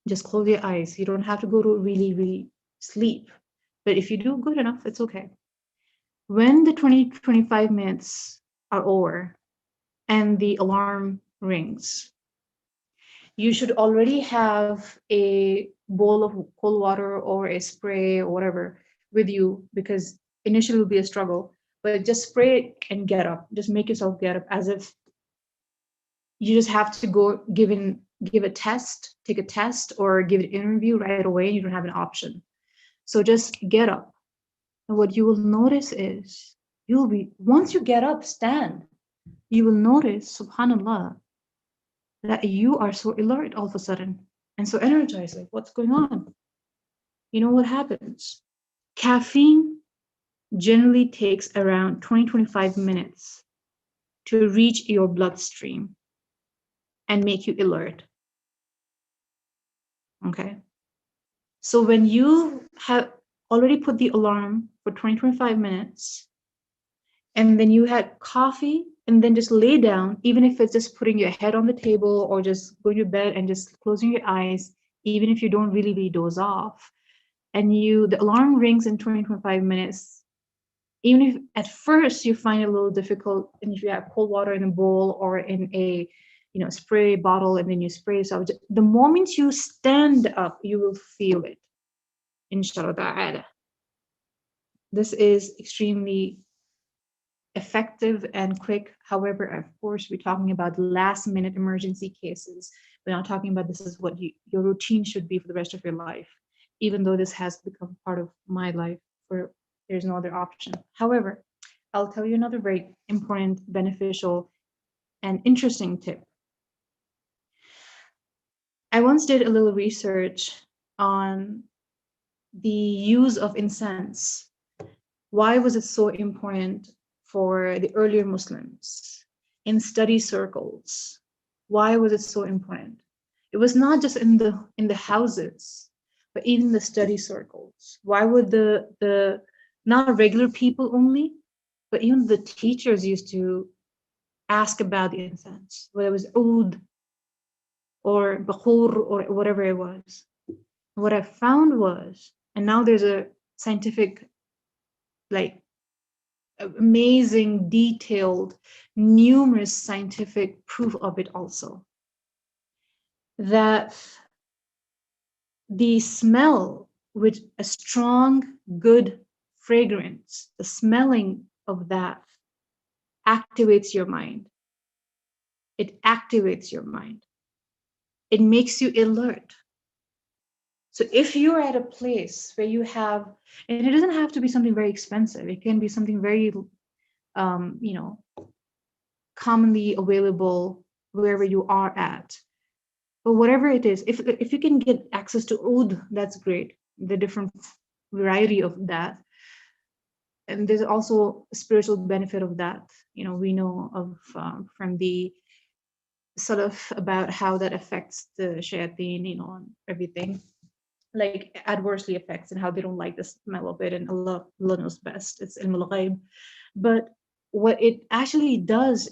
Just close your eyes. You don't have to go to really, really sleep. But if you do good enough, it's okay. When the 20-25 minutes are over and the alarm rings, you should already have a bowl of cold water or a spray or whatever with you, because initially it will be a struggle, but just spray it and get up. Just make yourself get up as if you just have to go give a test, take a test or give an interview right away. You don't have an option. So just get up. And what you will notice is once you get up, stand, you will notice, subhanAllah, that you are so alert all of a sudden and so energized. Like, what's going on? You know what happens? Caffeine generally takes around 20-25 minutes to reach your bloodstream and make you alert. Okay. So when you have already put the alarm for 20-25 minutes, and then you had coffee, and then just lay down, even if it's just putting your head on the table or just going to bed and just closing your eyes, even if you don't really doze off, and the alarm rings in 25 minutes, even if at first you find it a little difficult, and if you have cold water in a bowl or in a spray bottle, and then you spray, so the moment you stand up, you will feel it, inshallah ta'ala. This is extremely effective and quick. However, of course, we're talking about last minute emergency cases. We're not talking about this is what your routine should be for the rest of your life, even though this has become part of my life, where there's no other option. However, I'll tell you another very important, beneficial, and interesting tip. I once did a little research on the use of incense. Why was it so important for the earlier Muslims in study circles? Why was it so important? It was not just in the houses, but even the study circles. Why would the not regular people only, but even the teachers used to ask about the incense, whether it was oud or bakhur or whatever it was. What I found was, and now there's a scientific, like, amazing, detailed, numerous scientific proof of it also, that the smell with a strong, good fragrance, the smelling of that activates your mind. It activates your mind. It makes you alert. So if you're at a place where you have, and it doesn't have to be something very expensive, it can be something very, commonly available wherever you are at. But whatever it is, if you can get access to oud, that's great. The different variety of that. And there's also a spiritual benefit of that. We know of from the salaf about how that affects the shayateen, and everything, like adversely affects, and how they don't like the smell of it, and Allah knows best. It's ilm al-ghaib. But what it actually does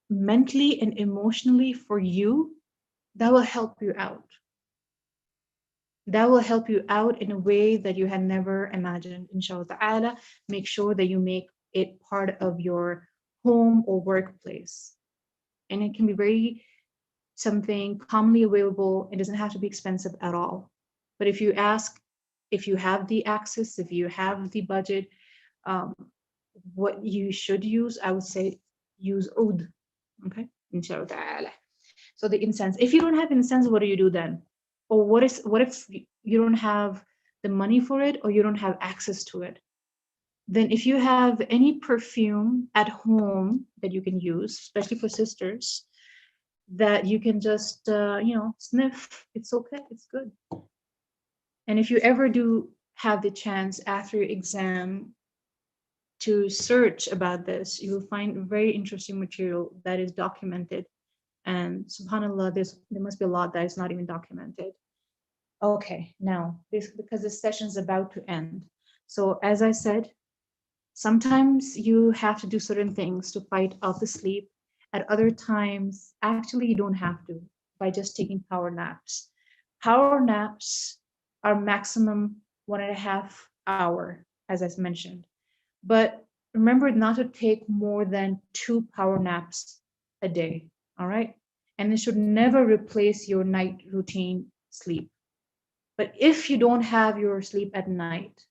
mentally and emotionally for you, that will help you out. That will help you out in a way that you had never imagined, inshallah ta'ala. Make sure that you make it part of your home or workplace. And it can be very something commonly available. It doesn't have to be expensive at all. But if you ask, if you have the access, if you have the budget, what you should use, I would say use oud. Okay, inshallah ta'ala. So the incense. If you don't have incense, what do you do then? Or what if you don't have the money for it, or you don't have access to it? Then if you have any perfume at home that you can use, especially for sisters, that you can just sniff, it's okay, it's good. And if you ever do have the chance after your exam to search about this, you will find very interesting material that is documented. And subhanallah, there must be a lot that is not even documented. Okay, now because this session is about to end. So as I said, sometimes you have to do certain things to fight off the sleep. At other times, actually, you don't have to, by just taking power naps. Power naps are maximum 1.5 hours, as I mentioned. But remember not to take more than 2 power naps a day, all right? And it should never replace your night routine sleep. But if you don't have your sleep at night,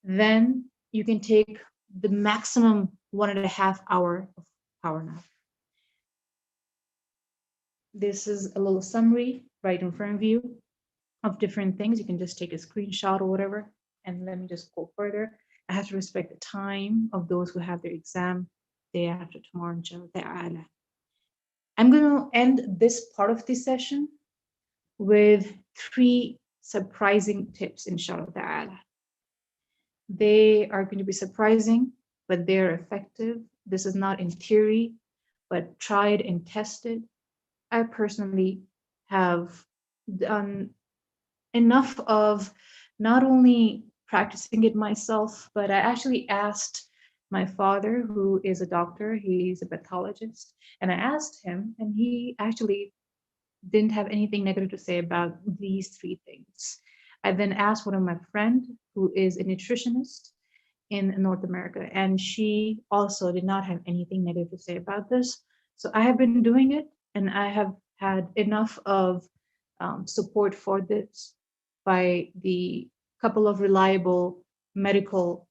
then you can take the maximum 1.5 hour of power nap. This is a little summary right in front of you of different things. You can just take a screenshot or whatever. And let me just go further. I have to respect the time of those who have their exam day after tomorrow, inshallah ta'ala. I'm going to end this part of the session with 3 surprising tips, inshallah ta'ala. They are going to be surprising, but they're effective. This is not in theory, but tried and tested. I personally have done enough of not only practicing it myself, but I actually asked my father, who is a doctor, he's a pathologist, and I asked him, and he actually didn't have anything negative to say about these 3 things. I then asked one of my friends who is a nutritionist in North America, and she also did not have anything negative to say about this. So I have been doing it, and I have had enough of support for this by the couple of reliable medical,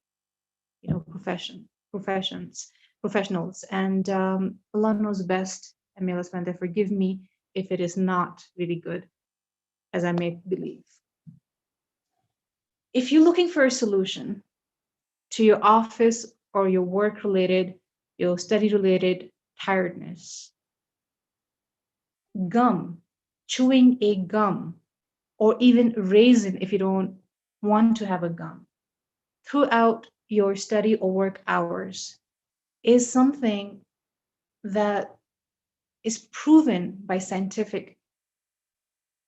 professionals, and Allah knows best, and may Allah subhanahu wa ta'ala forgive me if it is not really good, as I may believe. If you're looking for a solution to your office or your work-related, your study-related tiredness, gum, chewing a gum, or even raisin if you don't want to have a gum, throughout your study or work hours is something that is proven by scientific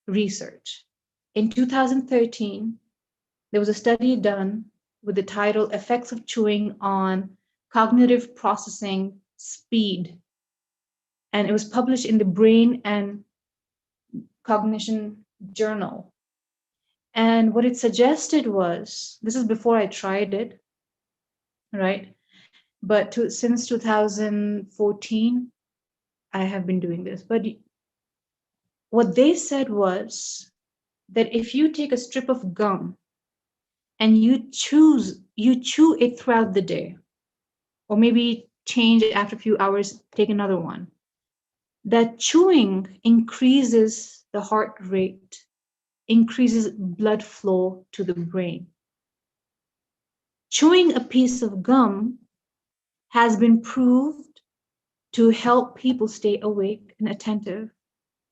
research. In 2013, there was a study done with the title Effects of Chewing on Cognitive Processing Speed. And it was published in the Brain and Cognition Journal. And what it suggested was, this is before I tried it, right? But since 2014, I have been doing this. But what they said was that if you take a strip of gum and you chew it throughout the day, or maybe change after a few hours, take another one, that chewing increases the heart rate, increases blood flow to the brain. Chewing a piece of gum has been proved to help people stay awake and attentive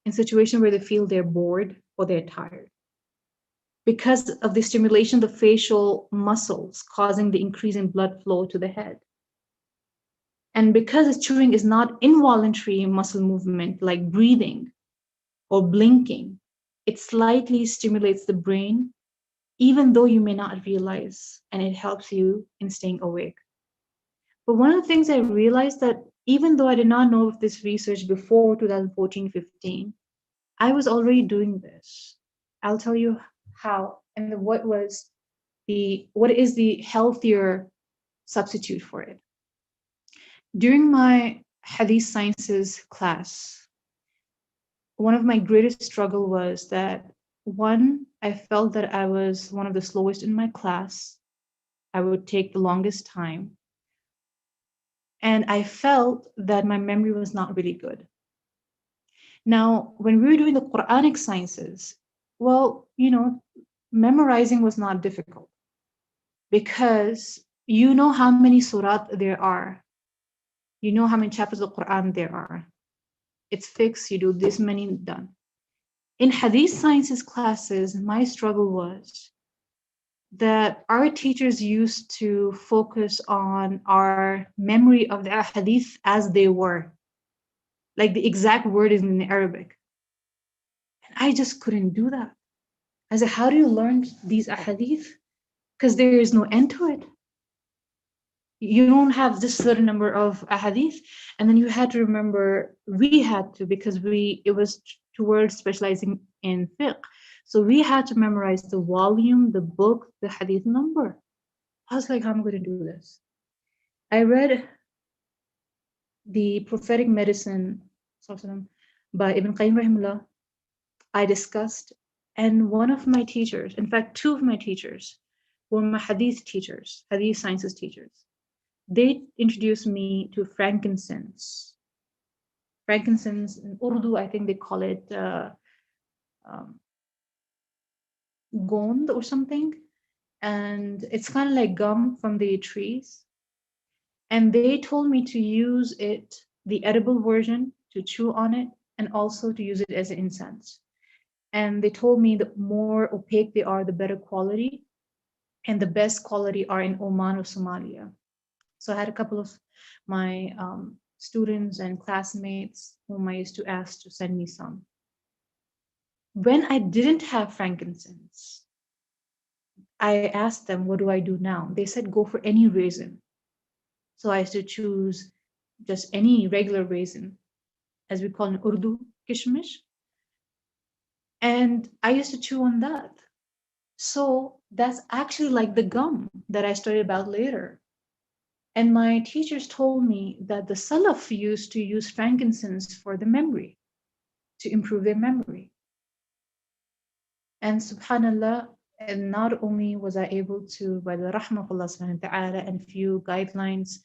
in situations where they feel they're bored or they're tired, because of the stimulation of the facial muscles causing the increase in blood flow to the head. And because chewing is not involuntary muscle movement like breathing or blinking, it slightly stimulates the brain, even though you may not realize, and it helps you in staying awake. But one of the things I realized, that even though I did not know of this research before 2014-15, I was already doing this. I'll tell you how, and what is the healthier substitute for it. During my Hadith Sciences class, one of my greatest struggle was that, one, I felt that I was one of the slowest in my class. I would take the longest time. And I felt that my memory was not really good. Now, when we were doing the Quranic sciences, well, memorizing was not difficult, because you know how many surat there are. You know how many chapters of the Quran there are. It's fixed, you do this many, done. In Hadith Sciences classes, my struggle was that our teachers used to focus on our memory of the Hadith as they were, like the exact word is in Arabic. And I just couldn't do that. I said, how do you learn these Hadith? Because there is no end to it. You don't have this certain number of ahadith, and then you had to remember, we had to, because it was towards specializing in fiqh, so we had to memorize the volume, the book, the hadith number. I was like, how am I going to do this? I read the Prophetic Medicine by Ibn Qayyim rahimahullah. I discussed, and one of my teachers, in fact, two of my teachers were my hadith teachers, hadith sciences teachers. They introduced me to frankincense. Frankincense in Urdu, I think they call it gond or something. And it's kind of like gum from the trees. And they told me to use it, the edible version, to chew on it, and also to use it as an incense. And they told me the more opaque they are, the better quality. And the best quality are in Oman or Somalia. So I had a couple of my students and classmates whom I used to ask to send me some. When I didn't have frankincense, I asked them, what do I do now? They said, go for any raisin. So I used to choose just any regular raisin, as we call in Urdu, kishmish. And I used to chew on that. So that's actually like the gum that I studied about later. And my teachers told me that the Salaf used to use frankincense for the memory, to improve their memory. And subhanallah, and not only was I able to, by the rahmah of Allah subhanahu wa ta'ala and few guidelines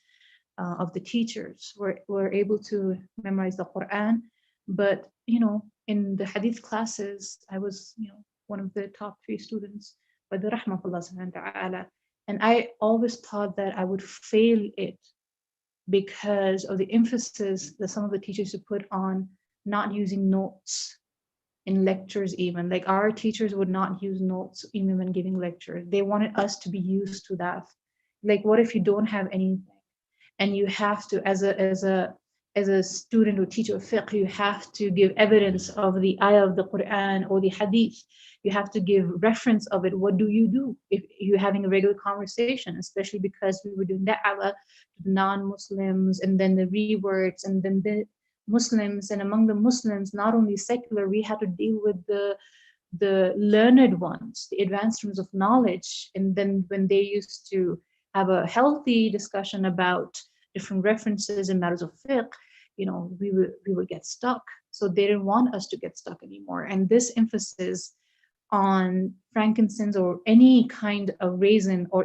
of the teachers, were able to memorize the Quran, but in the hadith classes, I was one of the top 3 students by the rahmah of Allah subhanahu wa ta'ala. And I always thought that I would fail it because of the emphasis that some of the teachers would put on not using notes in lectures. Even like our teachers would not use notes even when giving lectures. They wanted us to be used to that. Like, what if you don't have anything and you have to, as a student or teacher of fiqh, you have to give evidence of the ayah of the Quran or the hadith. You have to give reference of it. What do you do if you're having a regular conversation, especially because we were doing da'wah to the non-Muslims and then the reverts and then the Muslims, and among the Muslims, not only secular, we had to deal with the learned ones, the advanced students of knowledge. And then when they used to have a healthy discussion about different references and matters of fiqh, we would get stuck. So they didn't want us to get stuck anymore. And this emphasis on frankincense or any kind of raisin, or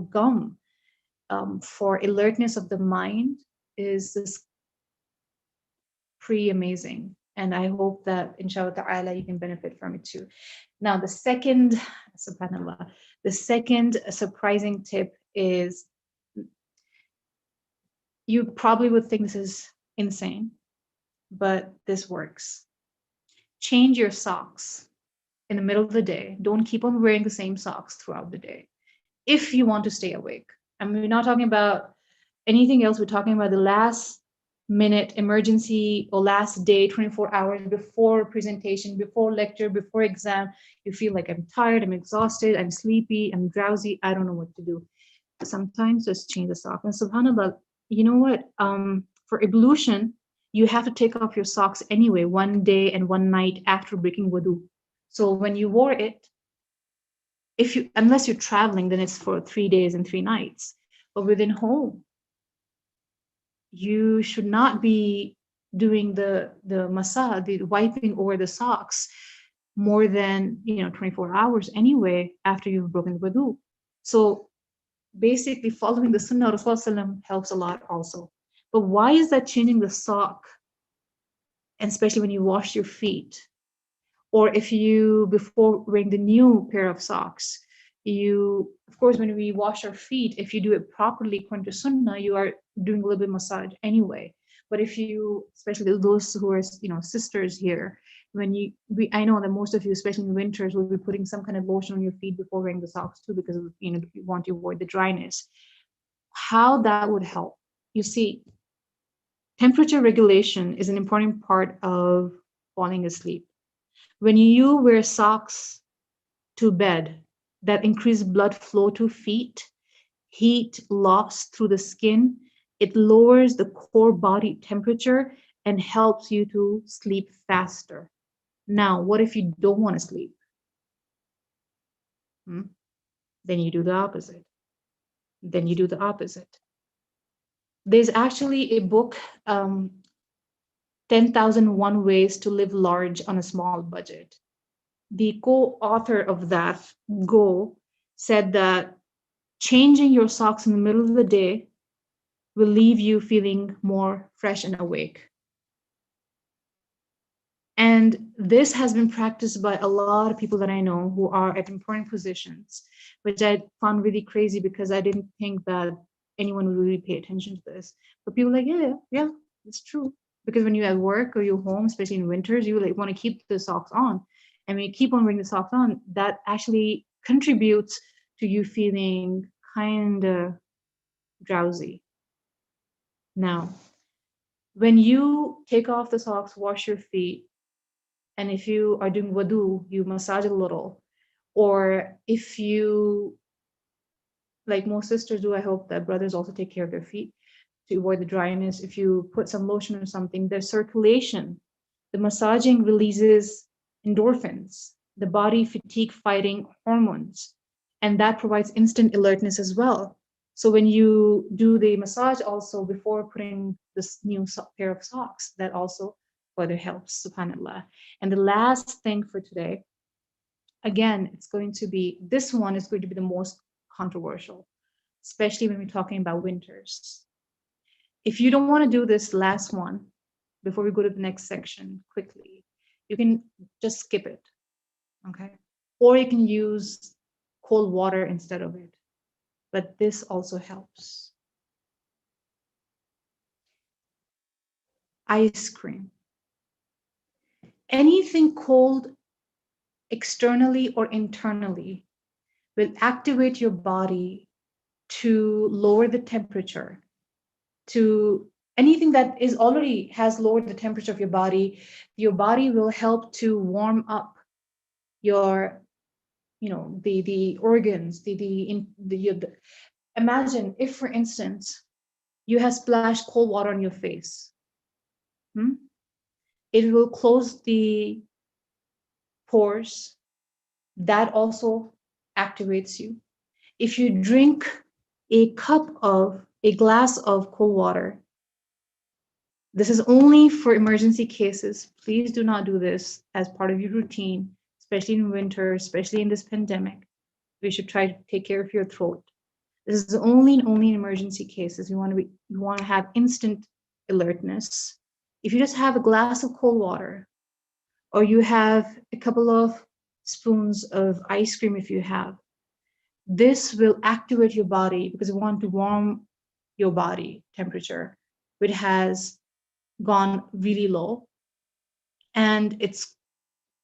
gum, for alertness of the mind is this pretty amazing. And I hope that inshallah ta'ala you can benefit from it too. Now the second, subhanallah, the second surprising tip is, you probably would think this is insane, but this works. Change your socks in the middle of the day. Don't keep on wearing the same socks throughout the day if you want to stay awake. And we're not talking about anything else. We're talking about the last minute emergency or last day, 24 hours before presentation, before lecture, before exam. You feel like, I'm tired, I'm exhausted, I'm sleepy, I'm drowsy, I don't know what to do. Sometimes just change the sock. And subhanAllah, you know what? For ablution, you have to take off your socks anyway, one day and one night after breaking wudu. So when you wore it, unless you're traveling, then it's for 3 days and 3 nights. But within home, you should not be doing the massage, the wiping over the socks more than 24 hours anyway after you've broken the wudu. So basically following the sunnah of Rasulullah helps a lot also. But why is that changing the sock? And especially when you wash your feet, or if you, before wearing the new pair of socks, of course, when we wash our feet, if you do it properly according to sunnah, you are doing a little bit of massage anyway. But if you, especially those who are, sisters here, I know that most of you, especially in winters, will be putting some kind of lotion on your feet before wearing the socks too, because you want to avoid the dryness. How that would help? You see, temperature regulation is an important part of falling asleep. When you wear socks to bed that increase blood flow to feet, heat loss through the skin, it lowers the core body temperature and helps you to sleep faster. Now, what if you don't want to sleep? Then you do the opposite. There's actually a book, 10,001 Ways to Live Large on a Small Budget. The co-author of that, Go, said that changing your socks in the middle of the day will leave you feeling more fresh and awake. And this has been practiced by a lot of people that I know who are at important positions, which I found really crazy because I didn't think that anyone would really pay attention to this. But people are like, yeah, it's true. Because when you're at work or you're home, especially in winters, you want to keep the socks on. And when you keep on wearing the socks on, that actually contributes to you feeling kind of drowsy. Now, when you take off the socks, wash your feet, and if you are doing wudu, you massage a little. Or if you, like most sisters do, I hope that brothers also take care of their feet to avoid the dryness. If you put some lotion or something, there's circulation. The massaging releases endorphins the body fatigue fighting hormones, and that provides instant alertness as well. So when you do the massage also before putting this new pair of socks, that also further helps, subhanallah. And the last thing for today, again, this one is going to be the most controversial, especially when we're talking about winters. If you don't want to do this last one before we go to the next section quickly, you can just skip it, okay? Or you can use cold water instead of it. But this also helps. Ice cream. Anything cold externally or internally will activate your body to lower the temperature. To anything that is already has lowered the temperature of your body will help to warm up your, the organs, imagine if, for instance, you have splashed cold water on your face. It will close the pores. That also activates you. If you drink a glass of cold water, this is only for emergency cases. Please do not do this as part of your routine, especially in winter, especially in this pandemic. We should try to take care of your throat. This is only in emergency cases. You want to have instant alertness. If you just have a glass of cold water, or you have a couple of spoons of ice cream, if you have, this will activate your body because we want to warm your body temperature, which has gone really low. And it's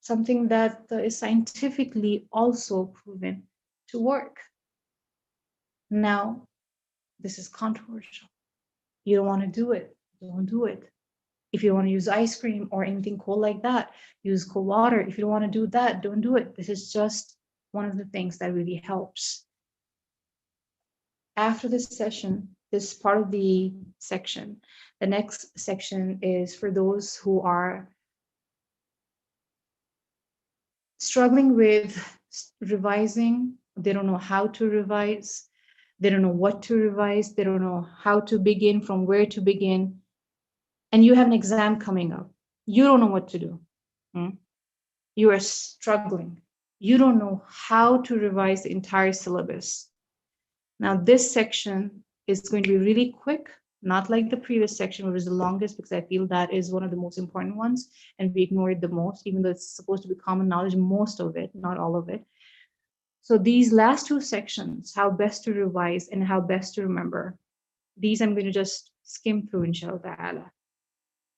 something that is scientifically also proven to work. Now, this is controversial. You don't want to do it, don't do it. If you want to use ice cream or anything cold like that, use cold water. If you don't want to do that, don't do it. This is just one of the things that really helps. After this session, this part of the section, the next section is for those who are struggling with revising. They don't know how to revise. They don't know what to revise. They don't know how to begin, from where to begin. And you have an exam coming up. You don't know what to do. You are struggling. You don't know how to revise the entire syllabus. Now, this section is going to be really quick, not like the previous section, which was the longest, because I feel that is one of the most important ones, and we ignore it the most, even though it's supposed to be common knowledge, most of it, not all of it. So these last two sections, how best to revise and how best to remember, these I'm going to just skim through, inshallah.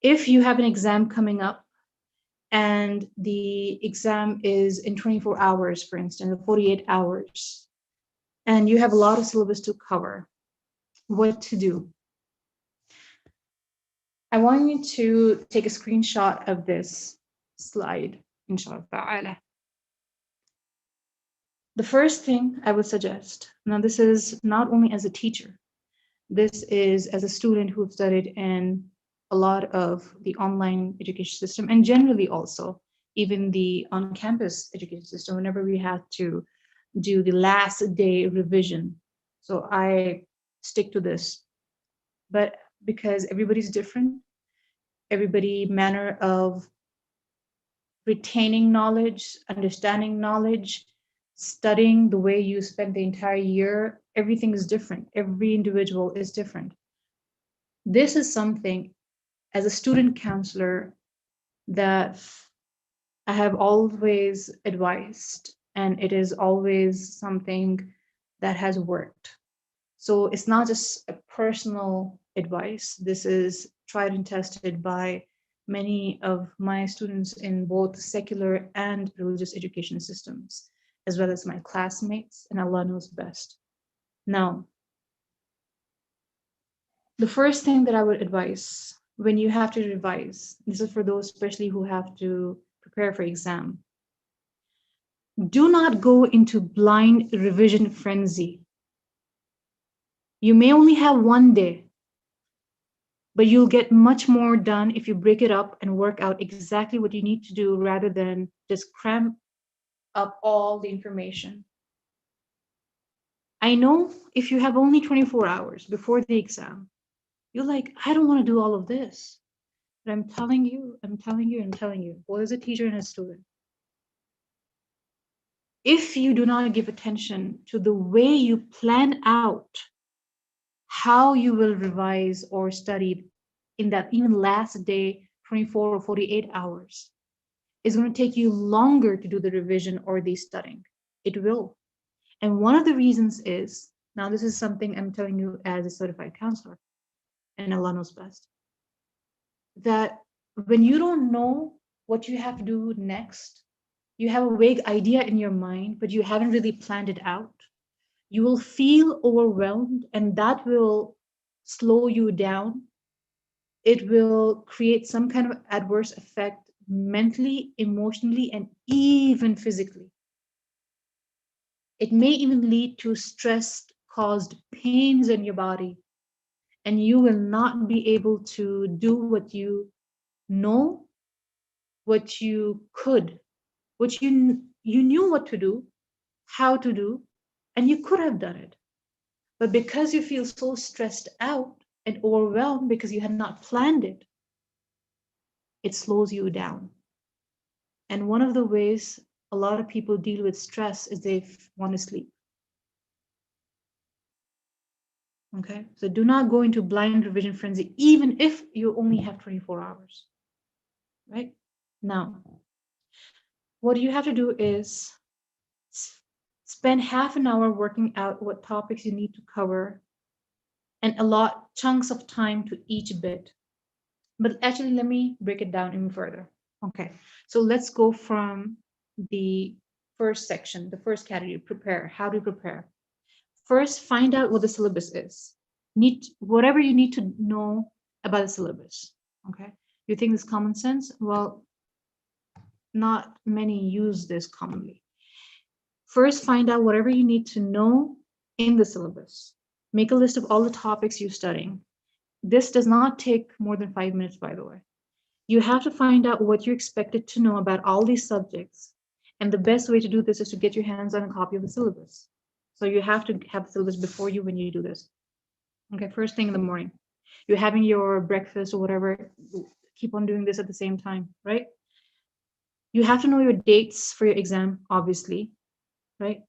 If you have an exam coming up and the exam is in 24 hours, for instance, or 48 hours, and you have a lot of syllabus to cover, what to do? I want you to take a screenshot of this slide, inshallah. The first thing I would suggest, now this is not only as a teacher, this is as a student who've studied in a lot of the online education system, and generally also even the on-campus education system, whenever we had to do the last day revision. So I stick to this, but because everybody's different, everybody's manner of retaining knowledge, understanding knowledge, studying, the way you spend the entire year, everything is different. Every individual is different. This is something, as a student counselor, that I have always advised, and it is always something that has worked. So it's not just a personal advice. This is tried and tested by many of my students in both secular and religious education systems, as well as my classmates, and Allah knows best. Now, the first thing that I would advise when you have to revise, this is for those especially who have to prepare for exam, do not go into blind revision frenzy. You may only have one day, but you'll get much more done if you break it up and work out exactly what you need to do rather than just cram up all the information. I know if you have only 24 hours before the exam, you're like, I don't want to do all of this. But I'm telling you, both as a teacher and a student, if you do not give attention to the way you plan out how you will revise or study in that even last day, 24 or 48 hours, it's going to take you longer to do the revision or the studying. It will. And one of the reasons is, now this is something I'm telling you as a certified counselor, and Allah knows best, that when you don't know what you have to do next, you have a vague idea in your mind, but you haven't really planned it out, you will feel overwhelmed, and that will slow you down. It will create some kind of adverse effect mentally, emotionally, and even physically. It may even lead to stress caused pains in your body, and you will not be able to do what you know, what you could, what you knew what to do, how to do, and you could have done it. But because you feel so stressed out and overwhelmed because you had not planned it, it slows you down. And one of the ways a lot of people deal with stress is they want to sleep. Okay, so do not go into blind revision frenzy, even if you only have 24 hours. Right? Now, what you have to do is spend half an hour working out what topics you need to cover and allot chunks of time to each bit. But actually, let me break it down even further. Okay, so let's go from the first section, the first category, prepare. How do you prepare? First, find out what the syllabus is. Whatever you need to know about the syllabus. Okay, you think it's common sense? Well, not many use this commonly. First, find out whatever you need to know in the syllabus. Make a list of all the topics you're studying. This does not take more than 5 minutes, by the way. You have to find out what you're expected to know about all these subjects. And the best way to do this is to get your hands on a copy of the syllabus. So you have to have the syllabus before you when you do this. Okay, first thing in the morning. You're having your breakfast or whatever. Keep on doing this at the same time, right? You have to know your dates for your exam, obviously, right?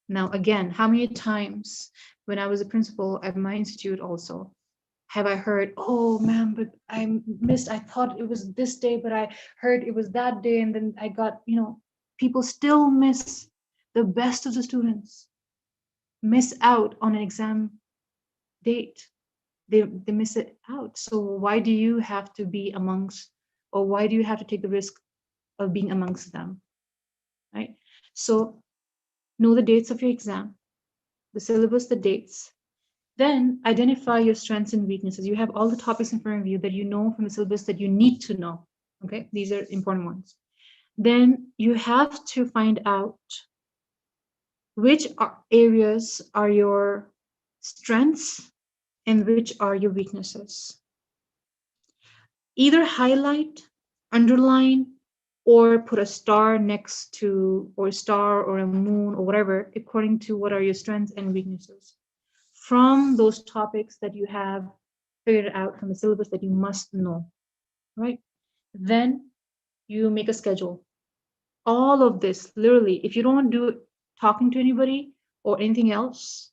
Now, again, how many times when I was a principal at my institute also, have I heard, oh, ma'am, but I missed, I thought it was this day, but I heard it was that day. And then I got, people still miss the best of the students, miss out on an exam date. They miss it out. So why do you have to be amongst, or why do you have to take the risk of being amongst them, right? So know the dates of your exam, the syllabus, the dates. Then identify your strengths and weaknesses. You have all the topics in front of you that you know from the syllabus that you need to know. Okay, these are important ones. Then you have to find out which areas are your strengths and which are your weaknesses. Either highlight, underline, or put a star next to, or a star or a moon or whatever, according to what are your strengths and weaknesses from those topics that you have figured out from the syllabus that you must know, right? Then you make a schedule. All of this, literally, if you don't do talking to anybody or anything else,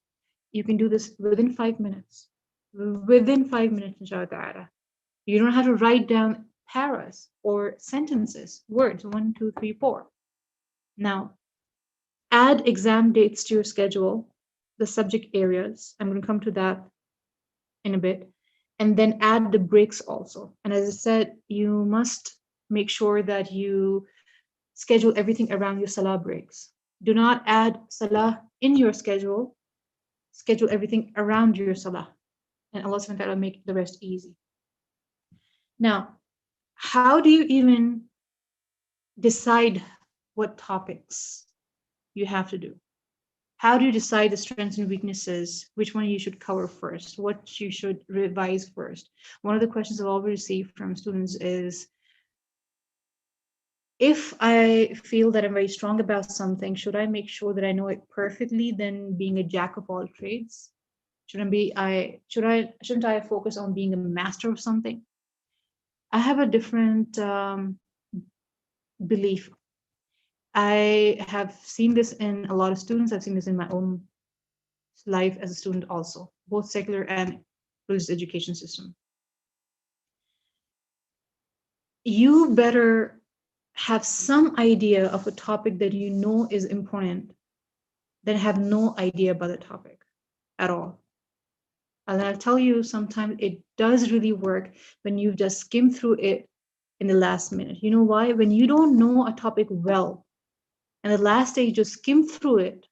you can do this within 5 minutes. Within 5 minutes, inshallah. You don't have to write down paras or sentences, words, 1, 2, 3, 4. Now, add exam dates to your schedule, the subject areas. I'm going to come to that in a bit. And then add the breaks also. And as I said, you must make sure that you schedule everything around your salah breaks. Do not add salah in your schedule. Schedule everything around your salah. And Allah subhanahu wa ta'ala make the rest easy. Now, how do you even decide what topics you have to do? How do you decide the strengths and weaknesses, which one you should cover first, what you should revise first? One of the questions I've always received from students is, if I feel that I'm very strong about something, should I make sure that I know it perfectly than being a jack of all trades? Shouldn't I focus on being a master of something? I have a different belief. I have seen this in a lot of students. I've seen this in my own life as a student also, both secular and religious education system. You better have some idea of a topic that you know is important than have no idea about the topic at all. And I'll tell you, sometimes it does really work when you just skim through it in the last minute. You know why? When you don't know a topic well, and the last day you just skim through it,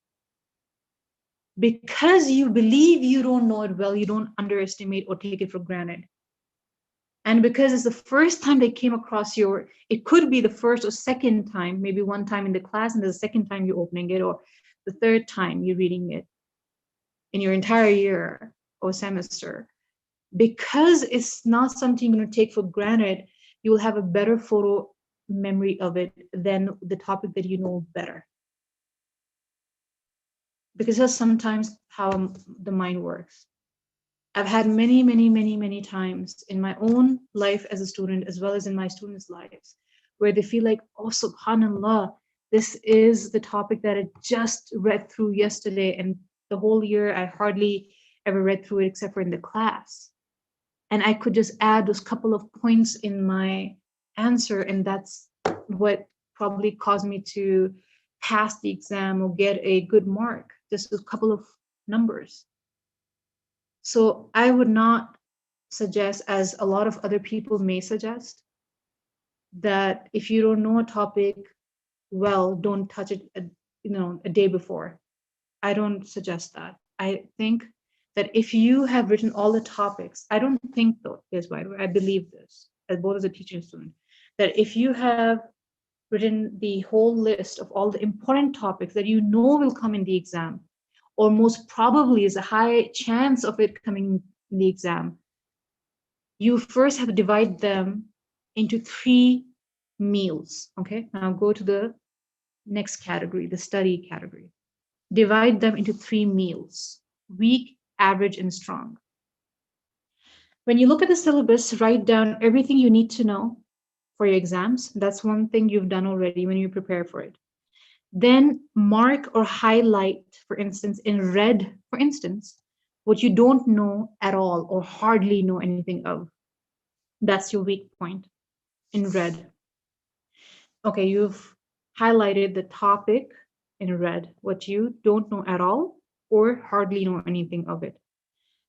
because you believe you don't know it well, you don't underestimate or take it for granted. And because it's the first time they came across it could be the first or second time, maybe one time in the class and the second time you're opening it, or the third time you're reading it in your entire year or semester. Because it's not something you're going to take for granted, you will have a better photo memory of it than the topic that you know better. Because that's sometimes how the mind works. I've had many, many, many, many times in my own life as a student, as well as in my students' lives, where they feel like, oh, subhanAllah, this is the topic that I just read through yesterday, and the whole year I hardly ever read through it except for in the class. And I could just add those couple of points in my answer, and that's what probably caused me to pass the exam or get a good mark, just a couple of numbers. So I would not suggest, as a lot of other people may suggest, that if you don't know a topic well, don't touch it a day before. I don't suggest that. I think that if you have written all the topics, I don't think though, yes, by the way, I believe this, as both as a teacher and student, that if you have written the whole list of all the important topics that you know will come in the exam, or most probably is a high chance of it coming in the exam, you first have to divide them into 3 meals. Okay, now go to the next category, the study category. Divide them into 3 meals: weak, average, and strong. When you look at the syllabus, write down everything you need to know for your exams. That's one thing you've done already when you prepare for it. Then mark or highlight, for instance, in red, for instance, what you don't know at all or hardly know anything of. That's your weak point in red. Okay, you've highlighted the topic in red, what you don't know at all or hardly know anything of it.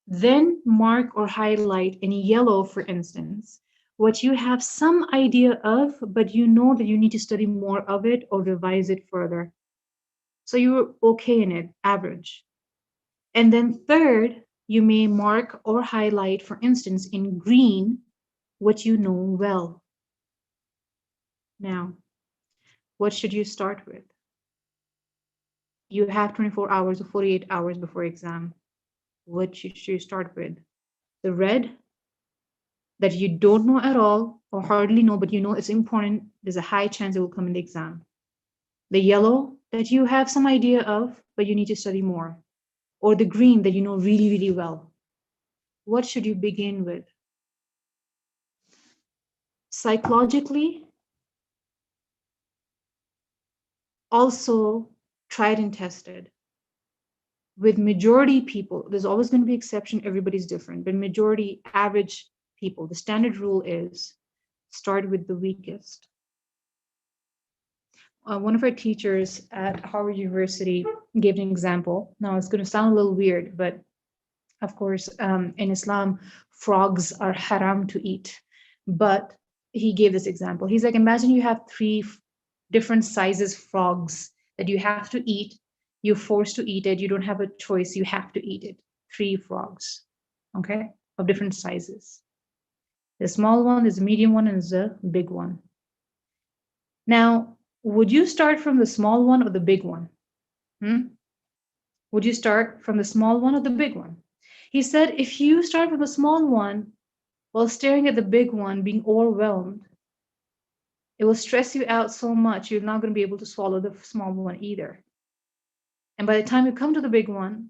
Then mark or highlight in yellow, for instance, what you have some idea of, but you know that you need to study more of it or revise it further. So you're okay in it, average. And then third, you may mark or highlight, for instance, in green, what you know well. Now, what should you start with? You have 24 hours or 48 hours before exam. What should you start with? The red, that you don't know at all or hardly know, but you know it's important. There's a high chance it will come in the exam. The yellow, that you have some idea of, but you need to study more. Or the green, that you know really, really well. What should you begin with? Psychologically, also tried and tested. With majority people, there's always going to be exception, everybody's different, but majority, average people, the standard rule is start with the weakest. One of our teachers at Harvard University gave an example. Now it's going to sound a little weird, but of course, in Islam, frogs are haram to eat. But he gave this example. He's like, imagine you have 3 different sizes frogs that you have to eat. You're forced to eat it. You don't have a choice. You have to eat it. 3 frogs, okay, of different sizes. The small one, there's a medium one, and there's a big one. Now, would you start from the small one or the big one? Would you start from the small one or the big one? He said, if you start from the small one while staring at the big one, being overwhelmed, It will stress you out so much, you're not going to be able to swallow the small one either. And by the time you come to the big one,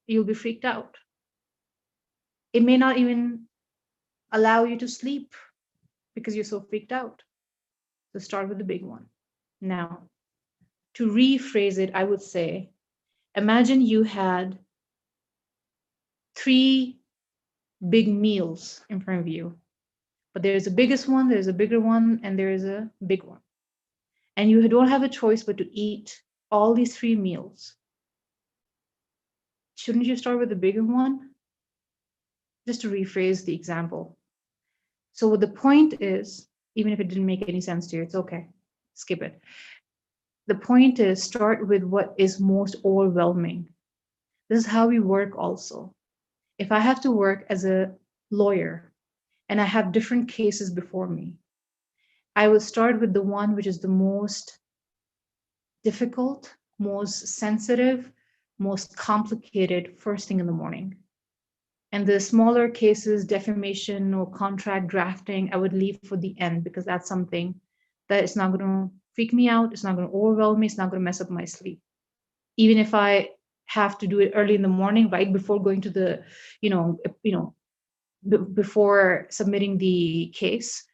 you'll be freaked out. It may not even allow you to sleep because you're so freaked out. So start with the big one. Now, to rephrase it, I would say, imagine you had 3 big meals in front of you, but there's a biggest one, there's a bigger one, and there is a big one. And you don't have a choice but to eat all these 3 meals. Shouldn't you start with the bigger one? Just to rephrase the example. So what the point is, even if it didn't make any sense to you, it's okay, skip it. The point is, start with what is most overwhelming. This is how we work also. If I have to work as a lawyer and I have different cases before me, I would start with the one which is the most difficult, most sensitive, most complicated first thing in the morning. And the smaller cases, defamation or contract drafting, I would leave for the end because that's something that is not going to freak me out. It's not going to overwhelm me. It's not going to mess up my sleep. Even if I have to do it early in the morning, right before going to the, before submitting the case,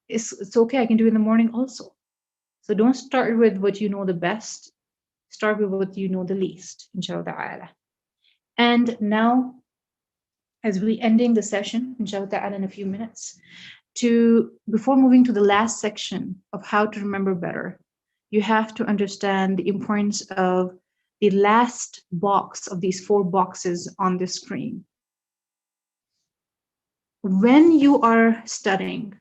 it's okay. I can do it in the morning also. So don't start with what you know the best. Start with what you know the least, inshallah. And now, as we ending the session, inshallah, in a few minutes, before moving to the last section of how to remember better, you have to understand the importance of the last box of these 4 boxes on the screen. When you are studying,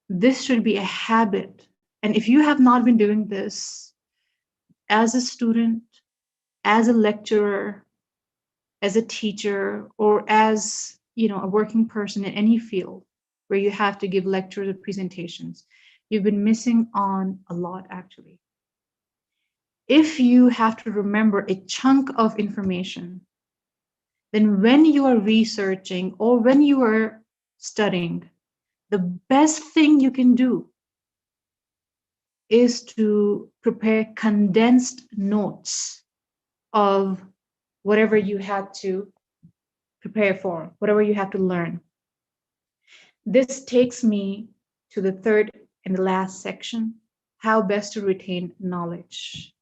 this should be a habit. And if you have not been doing this as a student, as a lecturer, as a teacher, or as a working person in any field where you have to give lectures or presentations, you've been missing on a lot actually. If you have to remember a chunk of information, then when you are researching or when you are studying, the best thing you can do is to prepare condensed notes of whatever you had to prepare for, whatever you have to learn. This takes me to the third and the last section, how best to retain knowledge.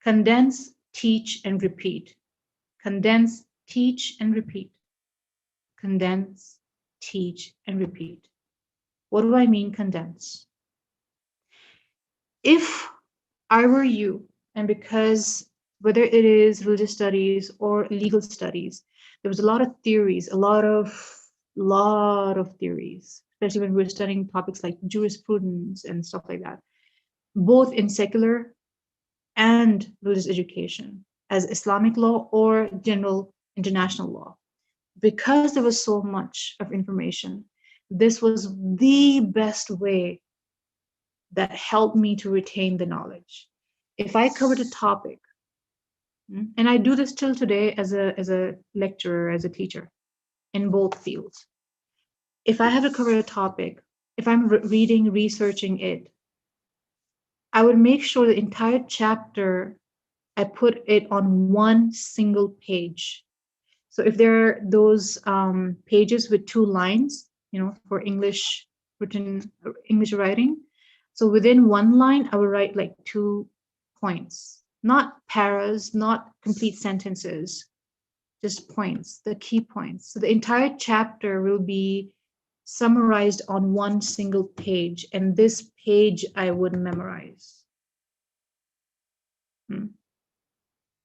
Condense, teach, and repeat. Condense, teach, and repeat. Condense, teach, and repeat. What do I mean condense? If I were you, and because whether it is religious studies or legal studies, there was a lot of theories, a lot of theories, especially when we were studying topics like jurisprudence and stuff like that, both in secular and religious education, as Islamic law or general international law. Because there was so much of information, this was the best way that helped me to retain the knowledge. If I covered a topic, and I do this till today as a lecturer, as a teacher in both fields. If I have to cover a topic, if I'm reading, researching it, I would make sure the entire chapter, I put it on one single page. So if there are those pages with 2 lines, for English writing, so within 1 line, I would write like 2 points, not paras, not complete sentences, just points, the key points. So the entire chapter will be summarized on one single page, and this page I would memorize.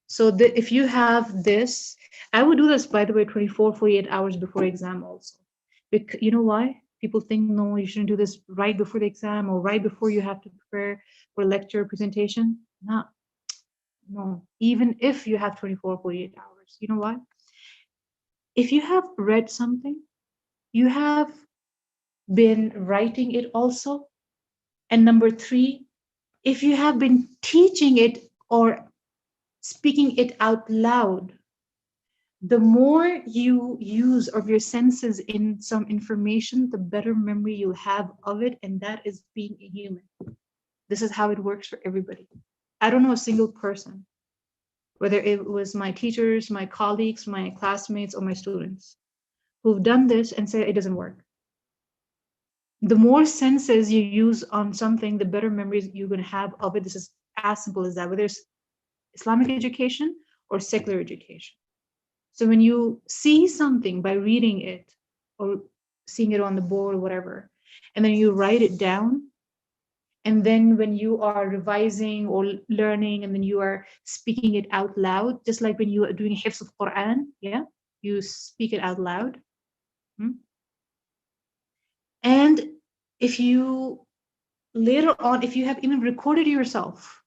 So if you have this, I would do this, by the way, 24, 48 hours before exam also. Because, you know why? People think, no, you shouldn't do this right before the exam or right before you have to prepare for a lecture presentation. No, even if you have 24, 48 hours. You know why? If you have read something, you have been writing it also. And number 3, if you have been teaching it or speaking it out loud, The more you use of your senses in some information, the better memory you'll have of it, and that is being a human. This is how it works for everybody. I don't know a single person, whether it was my teachers, my colleagues, my classmates, or my students, who've done this and said it doesn't work. The more senses you use on something, the better memories you're going to have of it. This is as simple as that, whether it's Islamic education or secular education. So when you see something by reading it or seeing it on the board or whatever, and then you write it down, and then when you are revising or learning, and then you are speaking it out loud, just like when you are doing hifz of Quran, yeah, you speak it out loud. And if you later on, if you have even recorded yourself,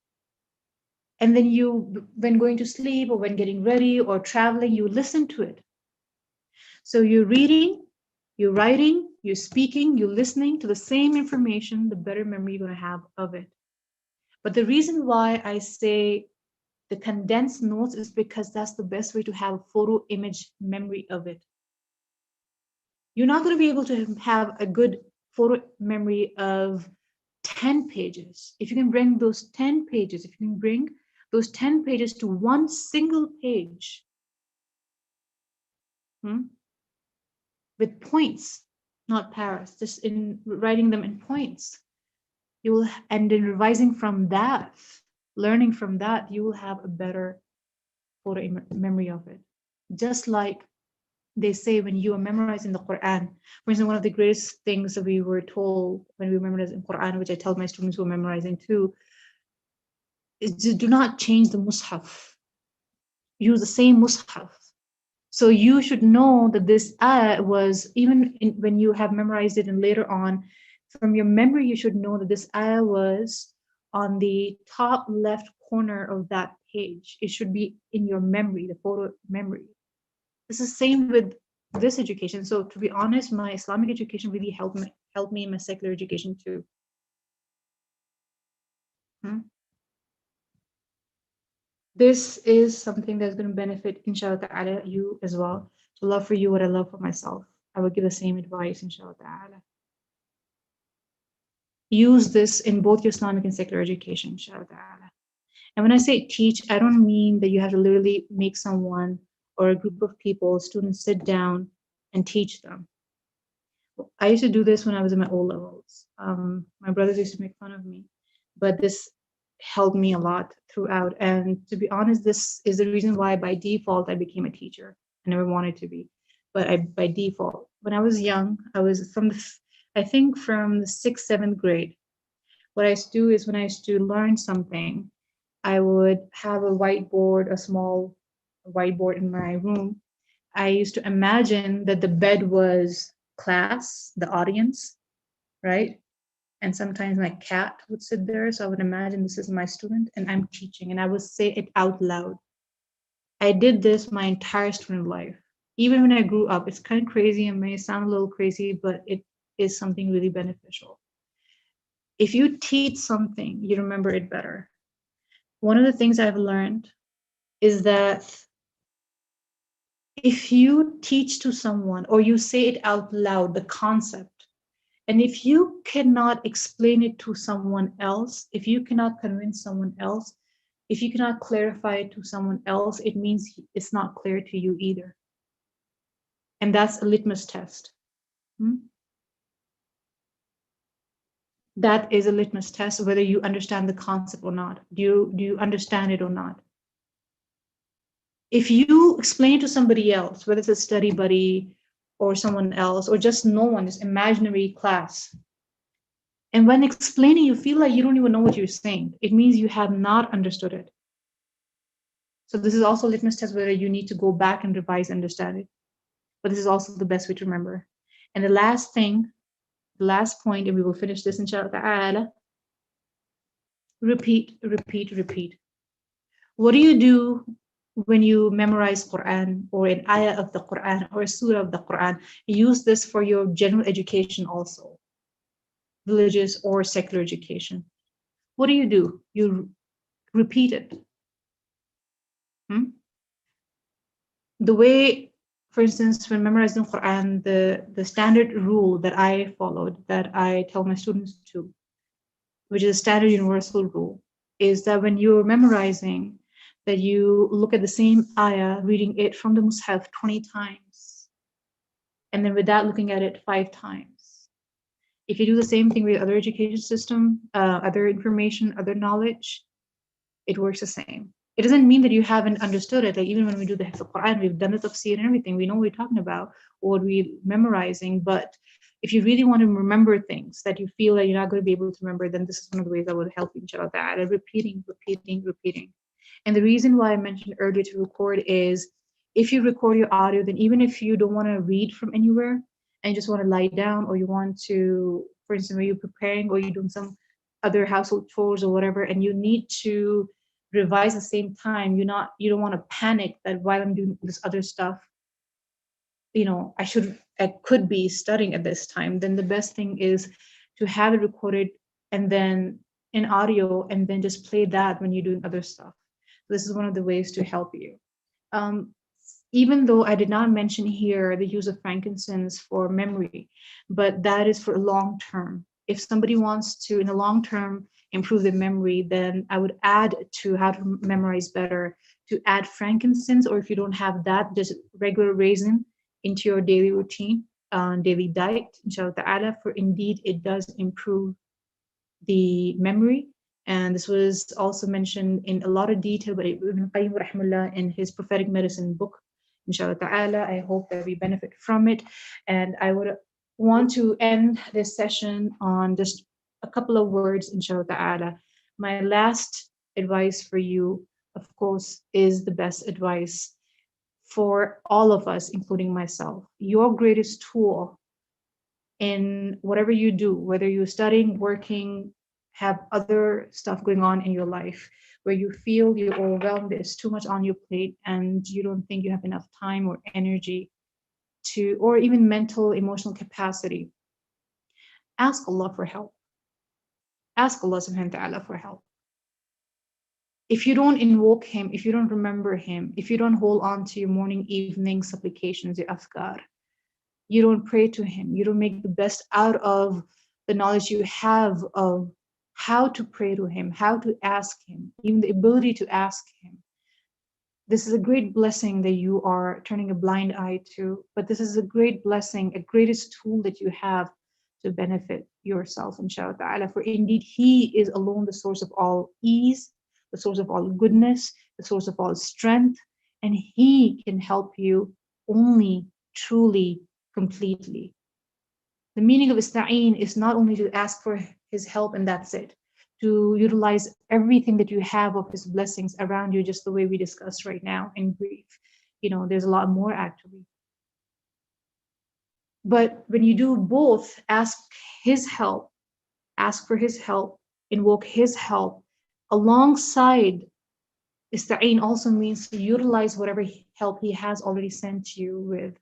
and then you, when going to sleep or when getting ready or traveling, you listen to it. So you're reading, you're writing, you're speaking, you're listening to the same information, the better memory you're going to have of it. But the reason why I say the condensed notes is because that's the best way to have a photo image memory of it. You're not going to be able to have a good photo memory of 10 pages. If you can bring those 10 pages, if you can bring those 10 pages to one single page, with points, not paras, just in writing them in points, you will, and in revising from that, learning from that, you will have a better photo memory of it. Just like they say when you are memorizing the Quran, for instance, one of the greatest things that we were told when we memorized in Quran, which I tell my students who are memorizing too, is do not change the mushaf. Use the same mushaf. So you should know that this ayah was, even when you have memorized it and later on, from your memory, you should know that this ayah was on the top left corner of that page. It should be in your memory, the photo memory. It's the same with this education. So to be honest, my Islamic education really helped me in my secular education too. This is something that's going to benefit, inshallah ta'ala, you as well. To love for you what I love for myself. I would give the same advice, inshallah ta'ala. Use this in both your Islamic and secular education, inshallah ta'ala. And when I say teach, I don't mean that you have to literally make someone or a group of people, students, sit down and teach them. I used to do this when I was in my O levels. My brothers used to make fun of me, but this helped me a lot throughout. And to be honest, this is the reason why by default I became a teacher. I never wanted to be, but by default, when I was young, I was from I think from the 6th, 7th grade. What I used to do is when I used to learn something, I would have a whiteboard, a small whiteboard in my room. I used to imagine that the bed was class, the audience, right? And sometimes my cat would sit there. So I would imagine this is my student and I'm teaching, and I would say it out loud. I did this my entire student life. Even when I grew up, it's kind of crazy and may sound a little crazy, but it is something really beneficial. If you teach something, you remember it better. One of the things I've learned is that if you teach to someone or you say it out loud, the concept, and if you cannot explain it to someone else, if you cannot convince someone else, if you cannot clarify it to someone else, it means it's not clear to you either. And that's a litmus test. That is a litmus test, whether you understand the concept or not. Do you understand it or not? If you explain to somebody else, whether it's a study buddy or someone else, or just no one, this imaginary class, and when explaining, you feel like you don't even know what you're saying, it means you have not understood it. So this is also a litmus test whether you need to go back and revise and understand it. But this is also the best way to remember. And the last thing, the last point, and we will finish this inshallah ta'ala, repeat, repeat, repeat. What do you do when you memorize Quran or an ayah of the Quran or a surah of the Quran? Use this for your general education also, religious or secular education. What do? You repeat it. the way, for instance, when memorizing Quran, the standard rule that I followed, that I tell my students to, which is a standard universal rule, is that when you're memorizing, that you look at the same ayah, reading it from the Mus'haf 20 times, and then with that, looking at it 5 times. If you do the same thing with other education system, other information, other knowledge, it works the same. It doesn't mean that you haven't understood it. Like even when we do the Hifz al-Quran, we've done the tafsir and everything. We know what we're talking about, or what we're memorizing. But if you really want to remember things that you feel that you're not going to be able to remember, then this is one of the ways that would help you, inshallah ta'ala, repeating. And the reason why I mentioned earlier to record is if you record your audio, then even if you don't want to read from anywhere and you just want to lie down, or you want to, for instance, when you're preparing or you're doing some other household chores or whatever, and you need to revise at the same time, you don't want to panic that while I'm doing this other stuff, I could be studying at this time, then the best thing is to have it recorded and then in audio, and then just play that when you're doing other stuff. This is one of the ways to help you. Even though I did not mention here the use of frankincense for memory, but that is for long term. If somebody wants to, in the long term, improve their memory, then I would add to how to memorize better, to add frankincense, or if you don't have that, just regular raisin into your daily routine, daily diet, inshallah ta'ala, for indeed it does improve the memory. And this was also mentioned in a lot of detail by Ibn Qayyim rahimahullah in his prophetic medicine book, inshallah ta'ala. I hope that we benefit from it. And I would want to end this session on just a couple of words, inshallah ta'ala. My last advice for you, of course, is the best advice for all of us, including myself. Your greatest tool in whatever you do, whether you're studying, working, have other stuff going on in your life, where you feel you're overwhelmed, there's too much on your plate, and you don't think you have enough time or energy to, or even mental, emotional capacity, ask Allah for help. Ask Allah subhanahu wa ta'ala for help. If you don't invoke Him, if you don't remember Him, if you don't hold on to your morning, evening supplications, your afkar, you don't pray to Him, you don't make the best out of the knowledge you have of how to pray to Him, how to ask Him, even the ability to ask Him. This is a great blessing that you are turning a blind eye to, but this is a great blessing, a greatest tool that you have to benefit yourself, inshallah ta'ala. For indeed, He is alone the source of all ease, the source of all goodness, the source of all strength, and He can help you only truly, completely. The meaning of ista'een is not only to ask for His help and that's it, to utilize everything that you have of His blessings around you, just the way we discussed right now in brief. There's a lot more actually. But when you do both, ask His help, ask for His help, invoke His help, alongside ista'een also means to utilize whatever help He has already sent you with,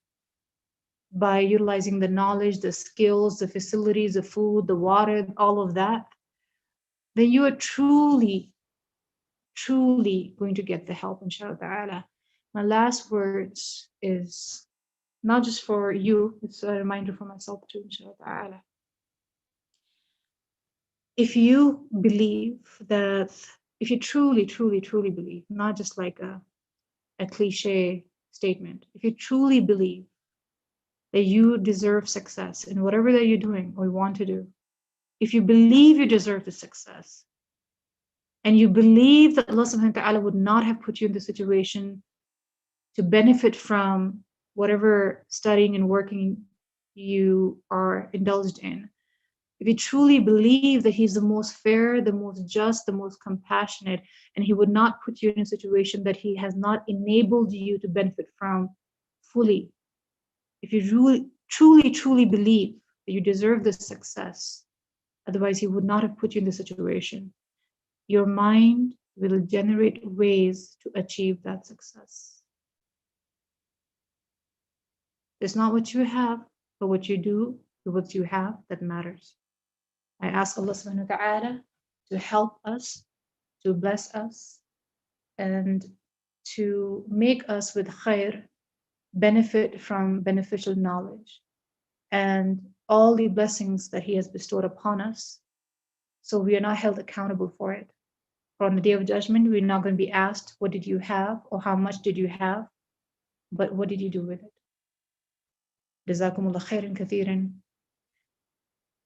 by utilizing the knowledge, the skills, the facilities, the food, the water, all of that, then you are truly, truly going to get the help, inshallah ta'ala. My last words is not just for you, it's a reminder for myself too, inshallah ta'ala. If you believe that, if you truly, truly, truly believe, not just like a cliche statement, if you truly believe that you deserve success in whatever that you're doing or you want to do, if you believe you deserve the success, and you believe that Allah subhanahu wa ta'ala would not have put you in the situation to benefit from whatever studying and working you are indulged in, if you truly believe that He's the most fair, the most just, the most compassionate, and He would not put you in a situation that He has not enabled you to benefit from fully, if you really, truly, truly believe that you deserve this success, otherwise He would not have put you in this situation, your mind will generate ways to achieve that success. It's not what you have, but what you do with what you have that matters. I ask Allah subhanahu wa ta'ala to help us, to bless us, and to make us with khair benefit from beneficial knowledge and all the blessings that He has bestowed upon us. So we are not held accountable for it. For on the day of judgment, we're not going to be asked, what did you have or how much did you have? But what did you do with it? Jazakumullah khairan kathiran.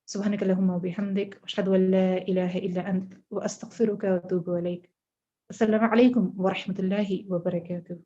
سبحانك اللهم وبحمدك أشهد أن لا إله إلا أنت وأستغفرك وأتوب إليك. السلام عليكم ورحمة الله وبركاته.